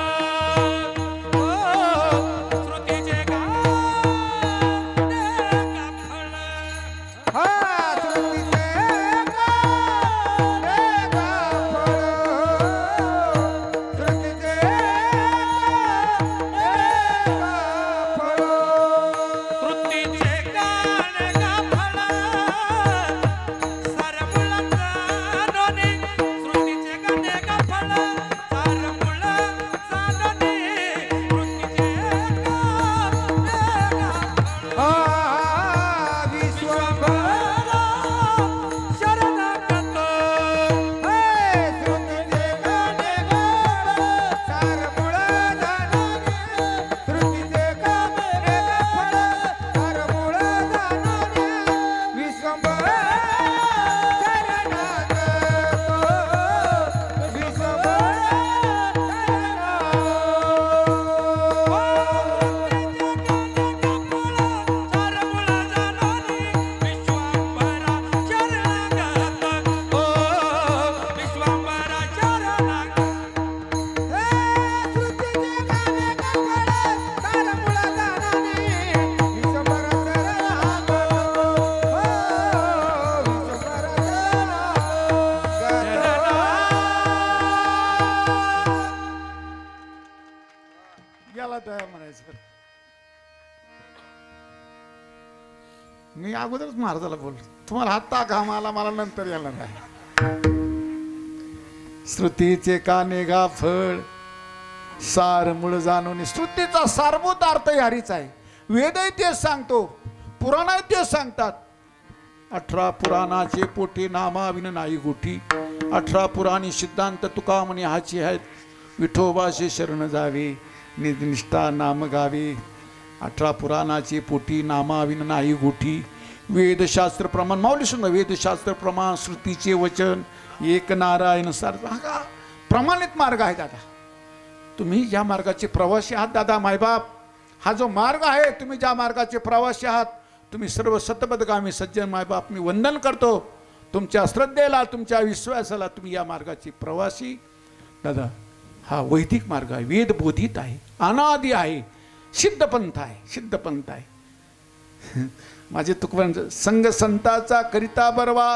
तया म्हणायचं. मी अगोदरच महाराजाला बोल, तुम्हाला हाता घाम आला, मला नंतर येणार आहे. श्रुतीचे काने गा फळ सार मूळ जाणून. श्रुतीचा सारभूत अर्थ हरीच आहे. वेदही तेच सांगतो, पुराण तेच सांगतात. 18 पुराणाचे पोटी नामाविन नाही गोठी. 18 पुराणी सिद्धांत तुका म्हणे हाची आहेत. विठोबाशी शरण जावे निष्ठा नाम गावे. 18 पुराणाचे पोटी नामाविन नाही गोठी. वेदशास्त्र प्रमाण माऊली सुद्धा वेदशास्त्र प्रमाण श्रुतीचे वचन एक नारायण सार. हा प्रमाणित मार्ग आहे दादा. तुम्ही ज्या मार्गाचे प्रवासी आहात दादा मायबाप, हा जो मार्ग आहे तुम्ही ज्या मार्गाचे प्रवासी आहात, तुम्ही सर्व सतपथगामी सज्जन मायबाप मी वंदन करतो. तुमच्या श्रद्धेला तुमच्या विश्वासाला तुम्ही या मार्गाचे प्रवासी दादा. हा वैदिक मार्ग आहे, वेदबोधित आहे, अनादी आहे, सिद्धपंथ आहे, सिद्धपंथ आहे. माझे तुकवंत संघ संताचा करिता बरवा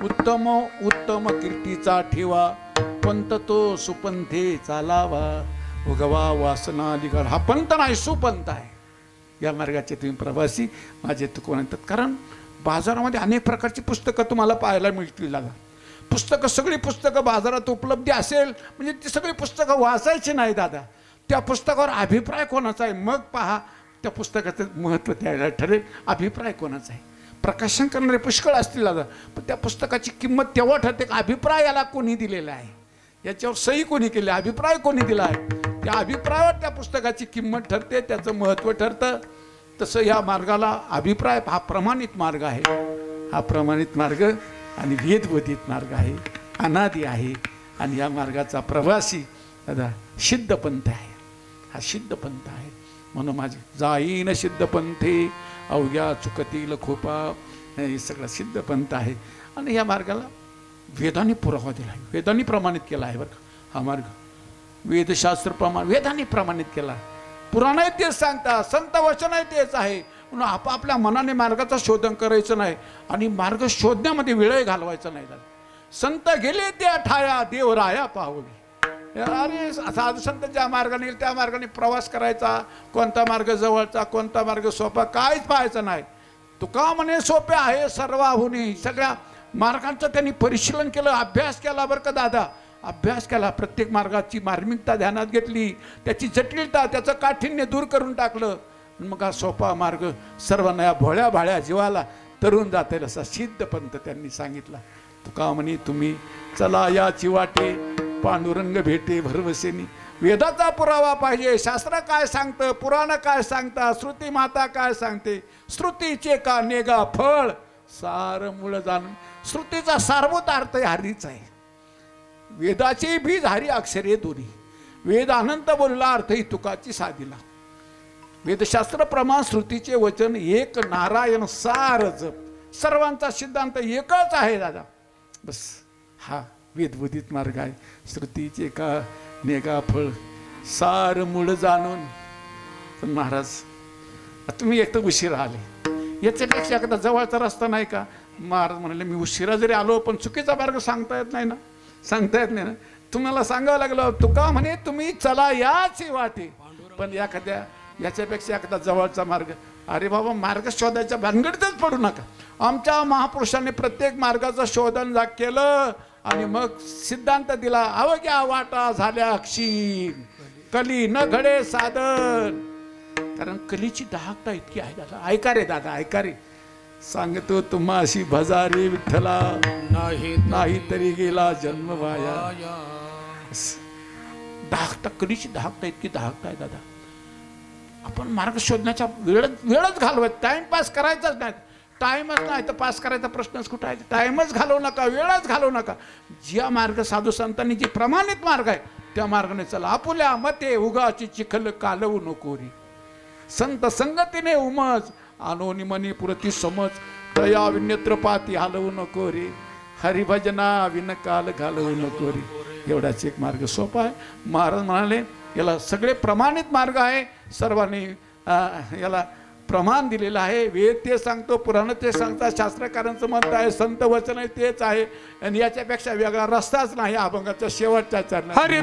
उत्तम उत्तम कीर्तीचा ठेवा. पंत तो सुपंथे चालावा उगवा वासना लिगड. हा पंथ नाही सुपंथ आहे. या मार्गाचे तुम्ही प्रवासी माझे तुकवंत. कारण बाजारामध्ये अनेक प्रकारची पुस्तकं तुम्हाला पाहायला मिळतील दादा. पुस्तकं सगळी पुस्तकं बाजारात उपलब्ध असेल म्हणजे ती सगळी पुस्तकं वाचायची नाही दादा. त्या पुस्तकावर अभिप्राय कोणाचा आहे मग पहा त्या पुस्तकाचं महत्त्व द्यायला ठरेल. अभिप्राय कोणाचा आहे. प्रकाशन करणारे पुष्कळ असतील दादा, पण त्या पुस्तकाची किंमत तेव्हा ठरते की अभिप्राय याला कोणी दिलेला आहे, याच्यावर सही कोणी केली, अभिप्राय कोणी दिला आहे. त्या अभिप्रायावर त्या पुस्तकाची किंमत ठरते, त्याचं महत्त्व ठरतं. तसं या मार्गाला अभिप्राय हा प्रमाणित मार्ग आहे. हा प्रमाणित मार्ग आणि वेदबोधित मार्ग आहे, अनादी आहे. आणि या मार्गाचा प्रवासी दादा सिद्धपंथ आहे. हा सिद्धपंथ आहे. म्हणून माझे जाईन सिद्धपंथे अवघ्या चुकतील खोपा. हे सगळं सिद्धपंथ आहे. आणि या मार्गाला वेदांनी पुरावा दिला आहे, वेदांनी प्रमाणित केला आहे बरं का. हा मार्ग वेदशास्त्र प्रमाण वेदांनी प्रमाणित केला. पुराण तेच सांगतात, संत वचन तेच आहे. म्हणून आपापल्या मनाने मार्गाचं शोधन करायचं नाही आणि मार्ग शोधण्यामध्ये वेळही घालवायचा नाही. संत गेले त्या ठाया देवराया पावली. अरे साधू संत ज्या मार्गाने येईल त्या मार्गाने प्रवास करायचा. कोणता मार्ग जवळचा कोणता मार्ग सोपा काहीच पाहायचं नाही. तुका म्हणे सोपे आहे सर्वाहुनी. सगळ्या मार्गांचं त्यांनी परिशीलन केलं, अभ्यास केला बरं का दादा. अभ्यास केला, प्रत्येक मार्गाची मार्मिकता ध्यानात घेतली, त्याची जटिलता त्याचं काठिण्य दूर करून टाकलं. मग हा सोपा मार्ग सर्वांना या भोळ्या भाळ्या जीवाला तरुण जातील असा सिद्धपंथ त्यांनी सांगितला. तुका म्हणे तुम्ही चला याची वाटे पांडुरंग भेटे भरवसेनी. वेदाचा पुरावा पाहिजे. शास्त्र काय सांगतं, पुराण काय सांगतात, श्रुती माता काय सांगते. श्रुतीचे का नेगा फळ सार मूळ जाणून. श्रुतीचा सारभूत अर्थ हरीच आहे. वेदाचे बीज हरी अक्षरे दोन्ही. वेद अनंत बोलला अर्थ ही तुकाची साधिला. वेदशास्त्र प्रमाण श्रुतीचे वचन एक नारायण सार जप. सर्वांचा सिद्धांत एकच आहे दादा. बस हा वेदबोधित मार्ग आहे. श्रुतीचे का नेगा फळ सार मूळ जाणून. पण महाराज तुम्ही एक तर उशीर आले, याच्यापेक्षा एखादा जवळचा रस्ता नाही का. महाराज म्हणाले मी उशिरा जरी आलो पण चुकीचा मार्ग सांगता येत नाही ना, सांगता येत नाही ना. तुम्हाला सांगावं लागलं तुका म्हणे तुम्ही चला याची वाटे. पण एखाद्या याच्यापेक्षा एखादा जवळचा मार्ग. अरे बाबा मार्ग शोधायच्या भानगडीतच पडू नका. आमच्या महापुरुषांनी प्रत्येक मार्गाचं शोधन केलं आणि मग सिद्धांत दिला. अवघ्या वाटा झाल्या क्षीण कली न घडे साधन. कारण कलीची दाहकता इतकी आहे दादा. ऐका रे दादा ऐका रे. सांगतो तुम्हाशी भजारे विठ्ठला नाही तरी गेला जन्म वाया. दाहकता कलीची दाहकता इतकी दाहकता आहे दादा. आपण मार्ग शोधण्याचा वेळच घालवत. टाइमपास करायचाच नाही. टाइमच नाही तर पास करायचा प्रश्नच कुठं आहे. टाइमच घालवू नका, वेळच घालवू नका. ज्या मार्ग साधू संतांनी जी प्रमाणित मार्ग आहे त्या मार्गाने चला. आपुल्या मते उगाची चिखल कालवू नको रे. संत संगतीने उमज आणोनी मनी पुरती समज. दया विनेत्र पाती हलवू नको रे. हरिभजना विनकाल घालवू नको रे. एवढाच एक मार्ग सोपा आहे. महाराज म्हणाले याला सगळे प्रमाणित मार्ग आहे. सर्वांनी याला प्रमाण दिलेलं आहे. वेद ते सांगतो, पुराण ते सांगतात, शास्त्रकारांचं मत आहे, संत वचन तेच आहे. आणि याच्यापेक्षा वेगळा रस्ताच नाही अभंगाच्या शेवटच्या चरणात. हरी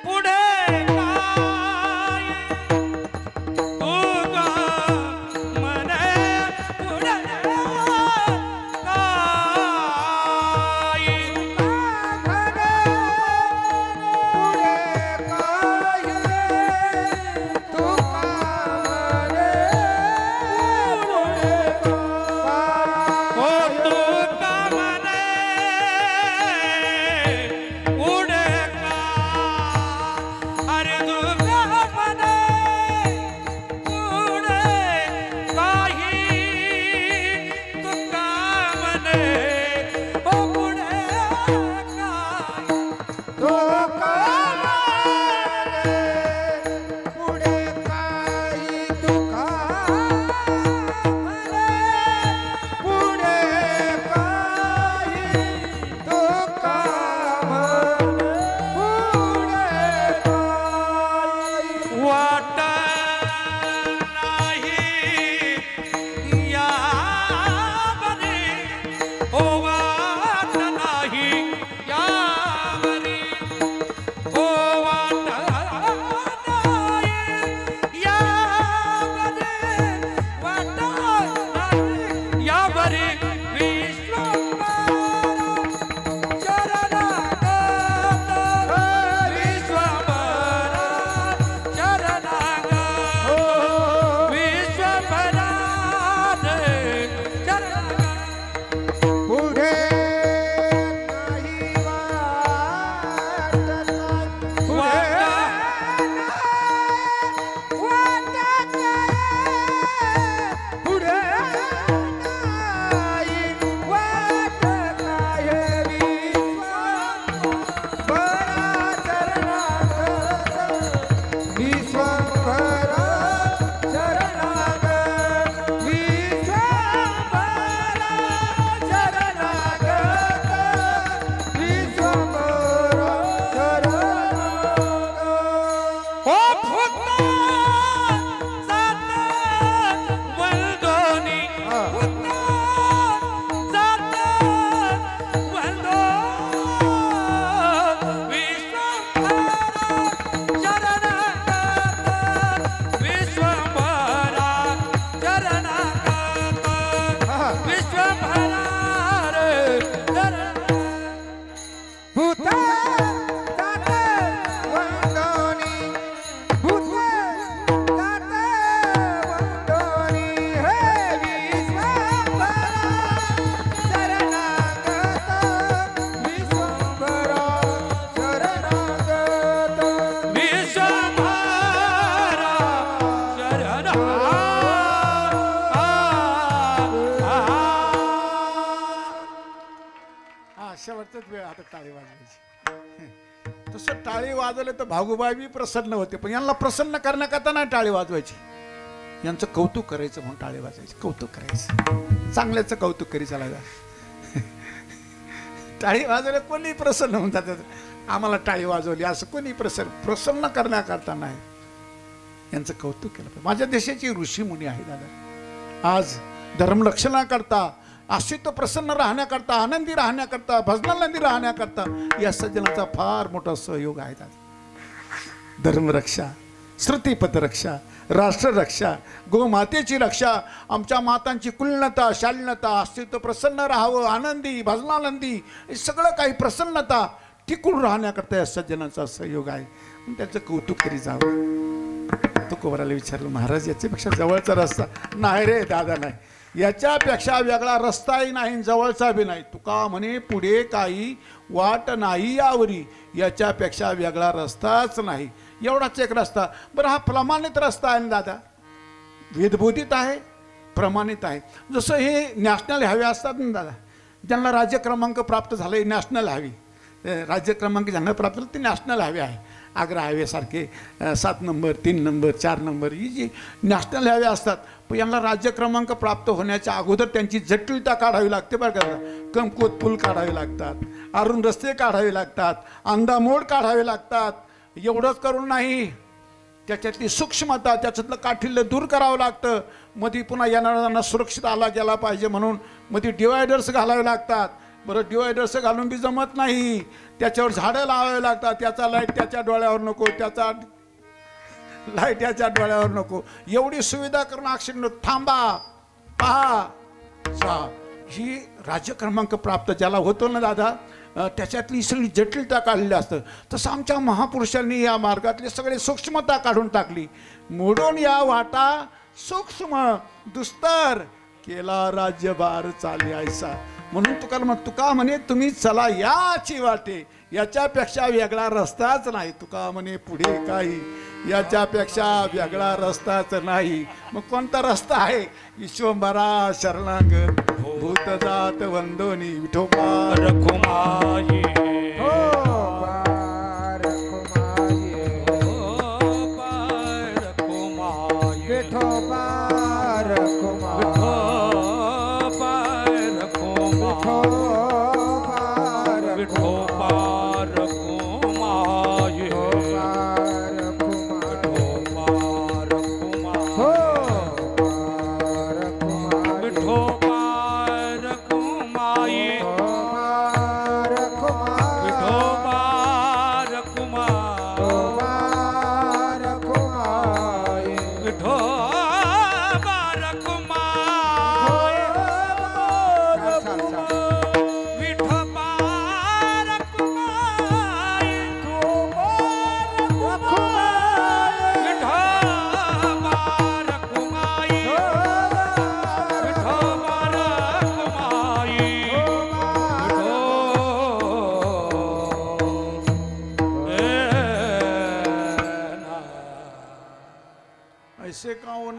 तू वाट नाही यावरी ओ वाट नाही यावरी वाट नाही यावरी विश्वंभरा शरणागत विश्वंभरा शरणागत विश्वंभरा शरणागत पुढे नाही वाटत पुढे नाही वाटत विश्वंभरा शरणागत विश्वंभरा शरणागत विश्वंभरा शरणागत विश्वंभरा शरणागत ओ भूता जात वंदोनी भूता जात वंदो विश्वंभरा शरणागत विश्वंभरा शरणागत भूता जात वंदोनी भूता जात वंदोनी हे विश्वंभरा शरणागत विश्वंभरा शरणागत विश्वंभरा हा शेवटचाच वेळ आता टाळी वाजवायची तसं टाळी वाजवले तर भागूबाई बी प्रसन्न होते पण यांना प्रसन्न करण्याकरता नाही टाळी वाजवायची यांचं कौतुक करायचं म्हणून टाळी वाजवायची कौतुक करायचं चांगल्याचं कौतुक करी चालायला टाळी वाजवले कोणी प्रसन्न होऊन जातात आम्हाला टाळी वाजवली असं कोणी प्रसन्न करण्याकरता नाही यांचं कौतुक केलं पाहिजे माझ्या देशाची ऋषीमुनी आहे दादा आज धर्मरक्षणाकरता अस्तित्व प्रसन्न राहण्याकरता आनंदी राहण्याकरता भजनानंदी राहण्याकरता या सज्जनाचा फार मोठा सहयोग आहे दादा धर्मरक्षा श्रुतीपथ रक्षा राष्ट्ररक्षा गोमातेची रक्षा आमच्या मातांची कुलनता शालीनता अस्तित्व प्रसन्न राहावं आनंदी भजनानंदी हे सगळं काही प्रसन्नता टिकून राहण्याकरता या सज्जनाचा सहयोग आहे पण त्याचं कौतुक करी जावं तुकोबराला विचारलं महाराज याच्यापेक्षा जवळचा रस्ता नाही रे दादा नाही याच्यापेक्षा वेगळा रस्ताही नाही जवळचा बी नाही तुका म्हणे पुढे काही वाट नाही यावरी याच्यापेक्षा वेगळा रस्ताच नाही एवढाच एक रस्ता बरं हा प्रमाणित रस्ता आहे ना दादा वेदबोधित आहे प्रमाणित आहे जसं हे नॅशनल हायवे असतात ना दादा ज्यांना राज्य क्रमांक प्राप्त झालं आहे नॅशनल हायवे राज्य क्रमांक ज्यांना प्राप्त झालं ते नॅशनल हायवे आहे आग्रा हायवेसारखे 7 नंबर 3 नंबर 4 नंबर ही जी नॅशनल हायवे असतात पण यांना राज्य क्रमांक प्राप्त होण्याच्या अगोदर त्यांची जटिलता काढावी लागते बरं का कमकुवत पूल काढावे लागतात अरुण रस्ते काढावे लागतात अंधामोड काढावे लागतात एवढंच करून नाही त्याच्यातली सूक्ष्मता त्याच्यातलं काठिल्य दूर करावं लागतं मध्ये पुन्हा येणाऱ्यांना सुरक्षित आला गेला पाहिजे म्हणून मध्ये डिवायडर्स घालावे लागतात बरं डिवायडर्स घालून बी जमत नाही त्याच्यावर झाडं लावावे लागतात त्याचा लाईट त्याच्या डोळ्यावर नको त्याचा लाईट याच्या डोळ्यावर नको एवढी सुविधा करून ॲक्सिडेंट थांबा पहा ही राज्य क्रमांक प्राप्त ज्याला होतो ना दादा त्याच्यातली सगळी जटिलता काढलेली असतं तसं आमच्या महापुरुषांनी या मार्गातली सगळी सूक्ष्मता काढून टाकली मोडून या वाटा सूक्ष्म दुस्तर केला राज्यभार चाली ऐसा म्हणून तुका म्हणे तुम्ही चला याची वाटे याच्यापेक्षा वेगळा रस्ताच नाही तुका म्हणे पुढे काही याच्यापेक्षा वेगळा रस्ताच नाही मग कोणता रस्ता आहे विश्वंभरा शरणागत भूतजात वंदोनी विठोबा रखुमाई विठोबा रखुमाई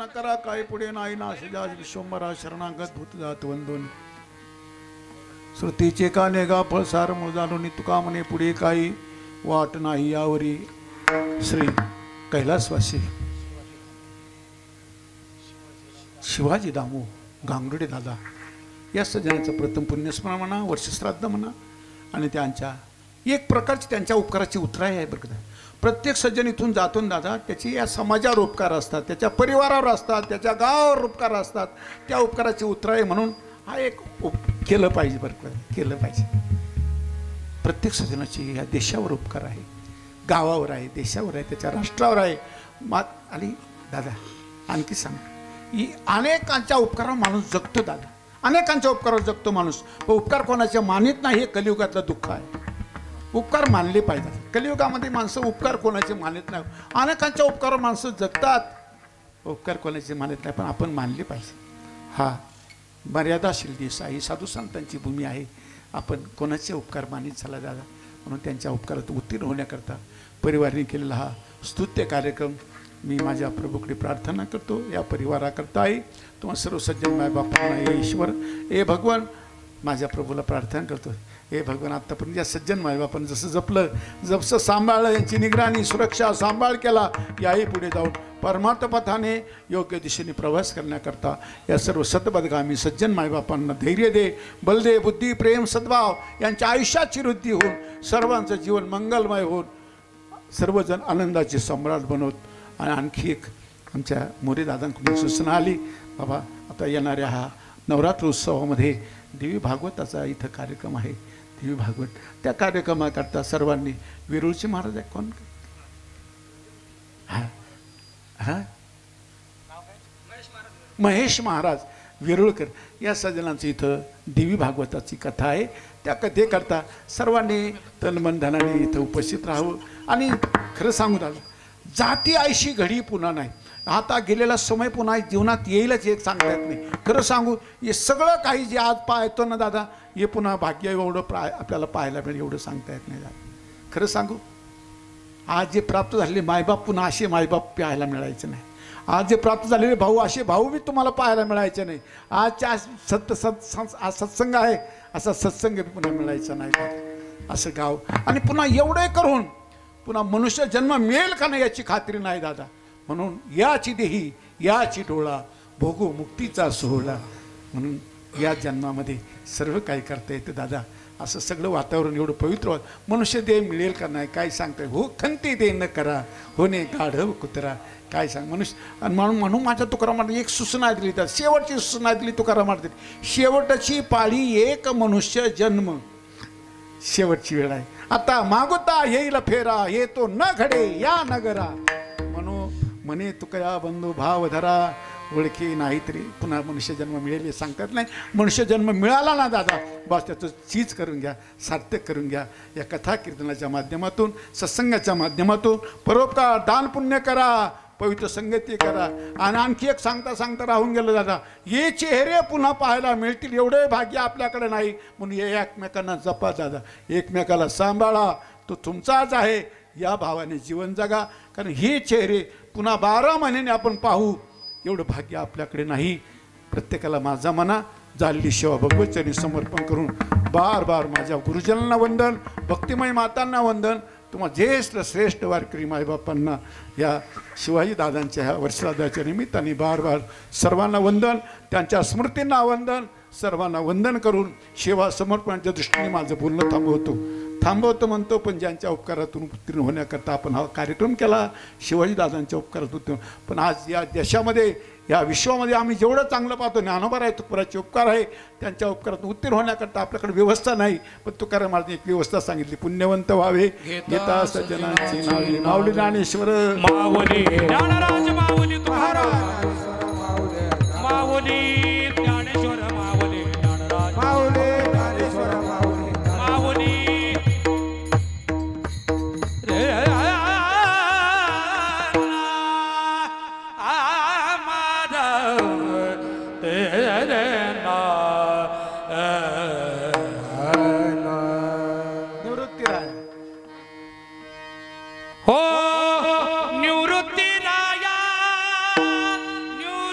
न करा काय पुढे नाही नाश जाज विश्वंभरा शरणागत भूत जात वंदोन श्रुतीचे काने गा फळसार मूळ जाणून तुका म्हणे पुढे काही वाट नाही यावरी श्री कैलासवासी शिवाजी दामू गांगुर्डे दादा या सज्जनाचं प्रथम पुण्यस्मरण म्हणा वर्षश्राद्ध म्हणा आणि त्यांच्या एक प्रकारची त्यांच्या उपकाराची उतराई आहे बरं का. प्रत्येक सज्जन इथून जातो दादा त्याची या समाजावर उपकार असतात, त्याच्या परिवारावर असतात, त्याच्या गावावर उपकार असतात. त्या उपकाराची उतराई म्हणून हा एक केलं पाहिजे बरं का, केलं पाहिजे. प्रत्येक सज्जनाची या देशावर उपकार आहे, गावावर आहे, देशावर आहे, त्याच्या राष्ट्रावर आहे. आणि दादा आणखी सांग ही अनेकांच्या उपकारावर माणूस जगतो दादा, अनेकांच्या उपकारावर जगतो माणूस. पण उपकार कोणाच्या मानित नाही हे कलियुगातलं दुःख आहे. उपकार मानले पाहिजेत. कलियुगामध्ये माणसं उपकार कोणाचे मानत नाही. अनेकांच्या उपकारावर माणसं जगतात, उपकार कोणाचे मानत नाही, पण आपण मानले पाहिजे. हा मर्यादाशील देश आहे, साधू संतांची भूमी आहे. आपण कोणाचे उपकार मानित झाला दादा, म्हणून त्यांच्या उपकारात उत्तीर्ण होण्याकरता परिवाराने केलेला हा स्तुत्य कार्यक्रम मी माझ्या प्रभूकडे प्रार्थना करतो. या परिवाराकरता आहे तुम्हा सर्व सज्जन माय बापांना हे ईश्वर हे भगवान माझ्या प्रभूला प्रार्थना करतो. हे भगवान आत्तापर्यंत या सज्जन मायबापानं जसं जपलं, जसं सांभाळलं, यांची निगराणी सुरक्षा सांभाळ केला, याही पुढे जाऊन परमार्थ पथाने योग्य दिशेने प्रवास करण्याकरता या सर्व सतबदगामी सज्जन मायबापांना धैर्य दे, बल दे, बुद्धी, प्रेम, सद्भाव यांच्या आयुष्याची वृद्धी होऊन सर्वांचं जीवन मंगलमय होऊन सर्वजण आनंदाचे सम्राट बनवत. आणि आणखी एक आमच्या मोरे दादांकडून सूचना आली, बाबा आता येणाऱ्या हा नवरात्र उत्सवामध्ये देवी भागवताचा इथं कार्यक्रम आहे, देवी भागवत त्या कार्यक्रमाकरता सर्वांनी वेरूळचे महाराज आहे कोण हा महेश महाराज वेरूळकर या सज्जनांचं इथं देवी भागवताची कथा आहे. त्या कथेकरता सर्वांनी तनमन धनाने इथं उपस्थित राहावं. आणि खरं सांगू दादा जाती आयशी घडी पुन्हा नाही, आता गेलेला समय पुन्हा जीवनात येईलच हे सांगता येत नाही. खरं सांगू हे सगळं काही जे आज पाहतो ना दादा हे पुन्हा भाग्य एवढं आपल्याला पाहायला मिळेल एवढं सांगता येत नाही दादा. खरं सांगू आज जे प्राप्त झालेले मायबाप पुन्हा असे मायबाप पाहायला मिळायचे नाही. आज जे प्राप्त झालेले भाऊ असे भाऊ बी तुम्हाला पाहायला मिळायचे नाही. आजच्या सत्संग आहे असा सत्संग बी पुन्हा मिळायचा नाही दादा. असं गाव आणि पुन्हा एवढे करून पुन्हा मनुष्य जन्म मिळेल का नाही याची खात्री नाही दादा. म्हणून याची देही याची डोळा भोगू मुक्तीचा सोहळा. म्हणून या जन्मामध्ये सर्व काही करता येतं दादा. असं सगळं वातावरण एवढं पवित्र मनुष्य देह मिळेल का नाही काय सांगताय. हो खंती दे न करा होणे गाढव कुत्रा काय सांग मनुष्य. आणि म्हणून माझ्या तुकारामाने एक सूचना दिली, तर शेवटची सूचना दिली तुकारामाने, शेवटची पाळी एक मनुष्य जन्म. शेवटची वेळ आहे आता, मागुता येईल फेरा येतो न घडे या नगरा. म्हणे तुकया बंधू भाव धरा ओळखी नाही तरी पुन्हा मनुष्य जन्म मिळेल हे सांगतात नाही. मनुष्य जन्म मिळाला ना दादा बस त्याचं चीज करून घ्या, सार्थक करून घ्या. या कथा कीर्तनाच्या माध्यमातून सत्संगाच्या माध्यमातून परोपकार दान पुण्य करा, पवित्र संगती करा. आणि आणखी एक सांगता सांगता राहून गेलं दादा, हे चेहरे पुन्हा पाहायला मिळतील एवढे भाग्य आपल्याकडे नाही. म्हणून हे एकमेकांना जपा दादा, एकमेकाला सांभाळा, तो तुमचाच आहे या भावाने जीवन जगा. कारण हे चेहरे पुन्हा 12 महिन्याने आपण पाहू एवढं भाग्य आपल्याकडे नाही. प्रत्येकाला माझा मना झालेली सेवा भगवतचरणी समर्पण करून बार बार माझ्या गुरुजनांना वंदन, भक्तिमय मातांना वंदन, तुम्हा ज्येष्ठ श्रेष्ठ वारकरी मायबापांना या शिवाजी दादांच्या ह्या वर्षादाच्या निमित्ताने बार बार सर्वांना वंदन, त्यांच्या स्मृतींना वंदन, सर्वांना वंदन करून सेवा समर्पणाच्या दृष्टीने माझं बोलणं थांबवतो म्हणतो. पण ज्यांच्या उपकारातून उत्तीर्ण होण्याकरता आपण हा कार्यक्रम केला शिवाजी दादांच्या उपकारातून. पण आज या देशामध्ये या विश्वामध्ये आम्ही जेवढं चांगलं पाहतो ज्ञानोबा आहे तुकाराचे उपकार आहे, त्यांच्या उपकारातून उत्तीर्ण होण्याकरता आपल्याकडे व्यवस्था नाही. पण तुकाराम महाराजांनी एक व्यवस्था सांगितली, पुण्यवंत व्हावे घेता सज्जनांची नावे. माऊली ज्ञानेश्वर माऊली ज्ञानराज माऊली तुकाराम माऊली ज्ञानेश्वर माऊली ज्ञानराज माऊली ज्ञानेश्वर माऊली माऊली निवृत्ती राया हो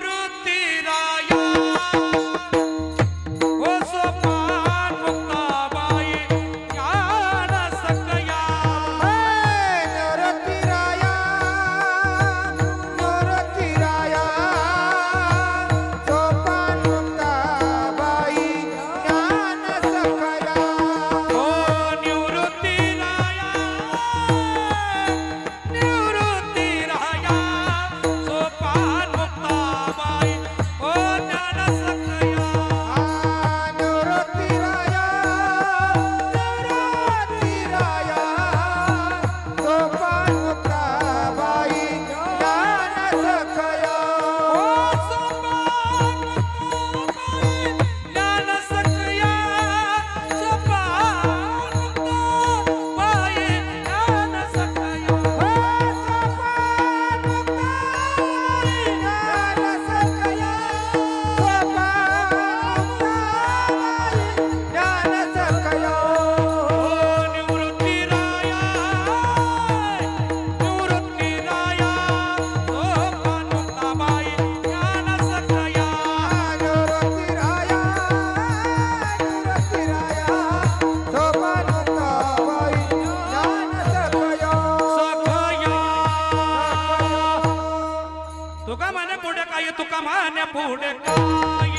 मन पुढे काय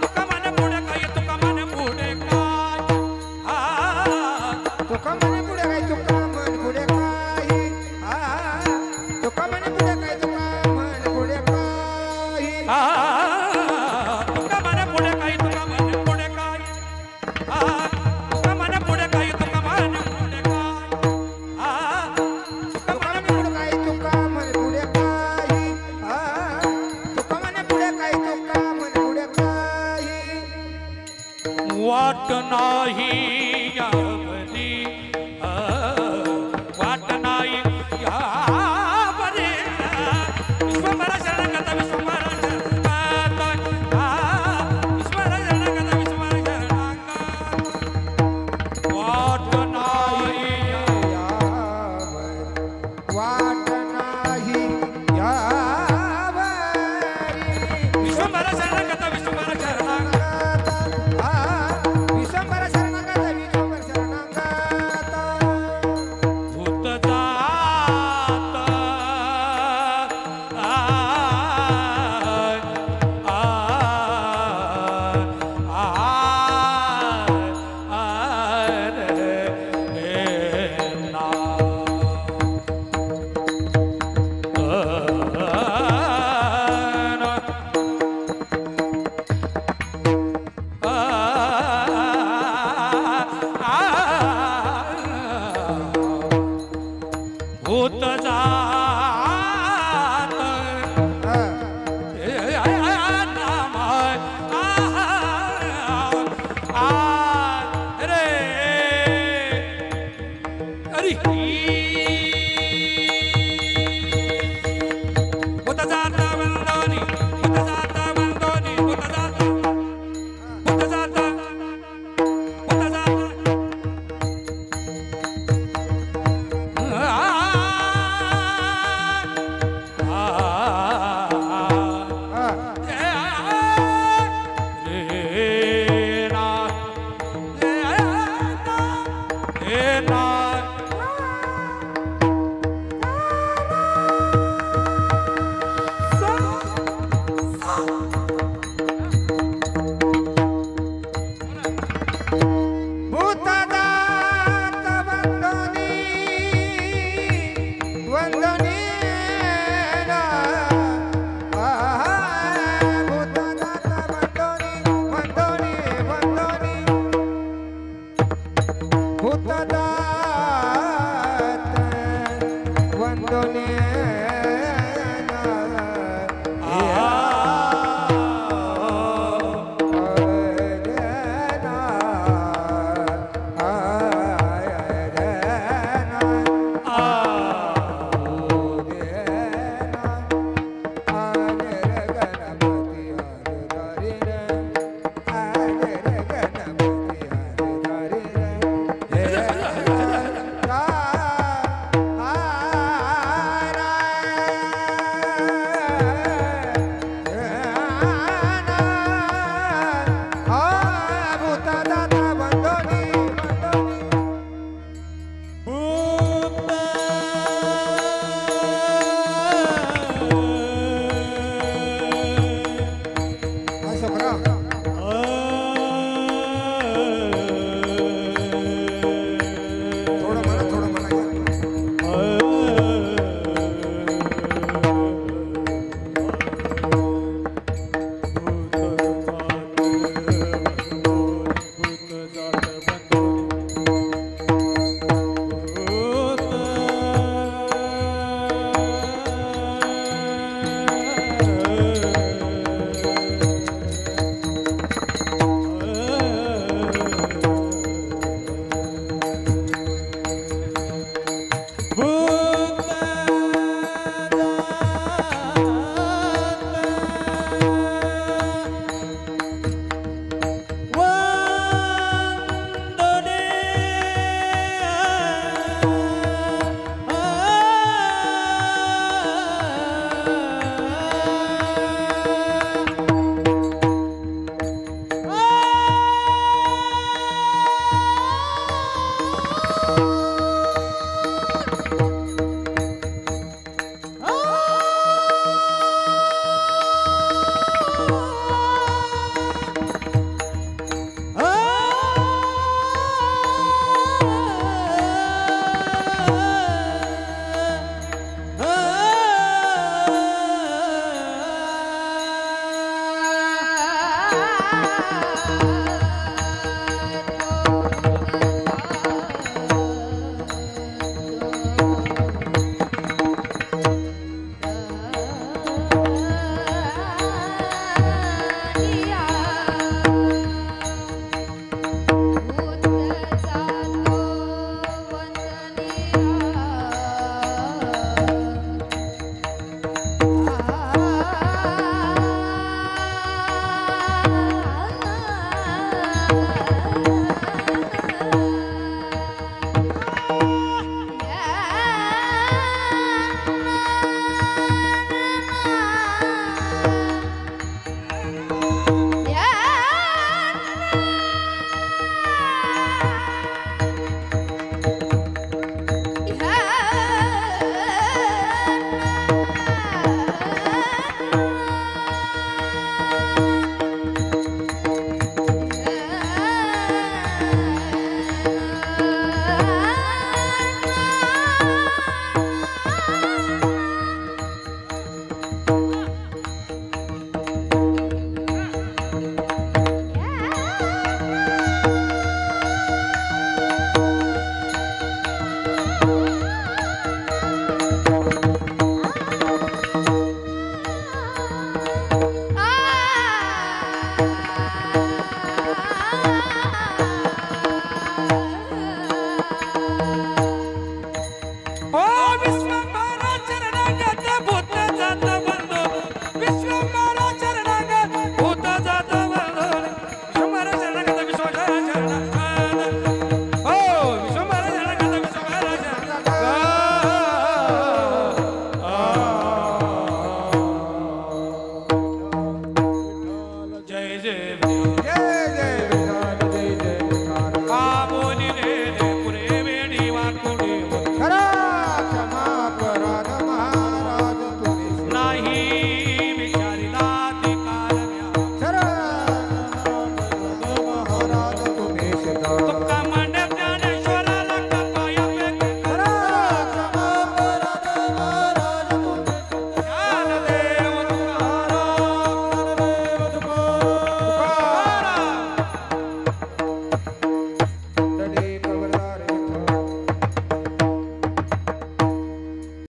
तुका मन पुढे काय तुका मन पुढे काय तुका मन पुढे काय तुका मन पुढे काय तुका मन पुढे काय तुका मन पुढे काय तुका मन पुढे काय तुका मन पुढे काय तुका मन पुढे काय तुका मन पुढे काय तुका मन पुढे काय तुका मन पुढे काय तुका मन पुढे काय तुका मन पुढे काय वाट नाही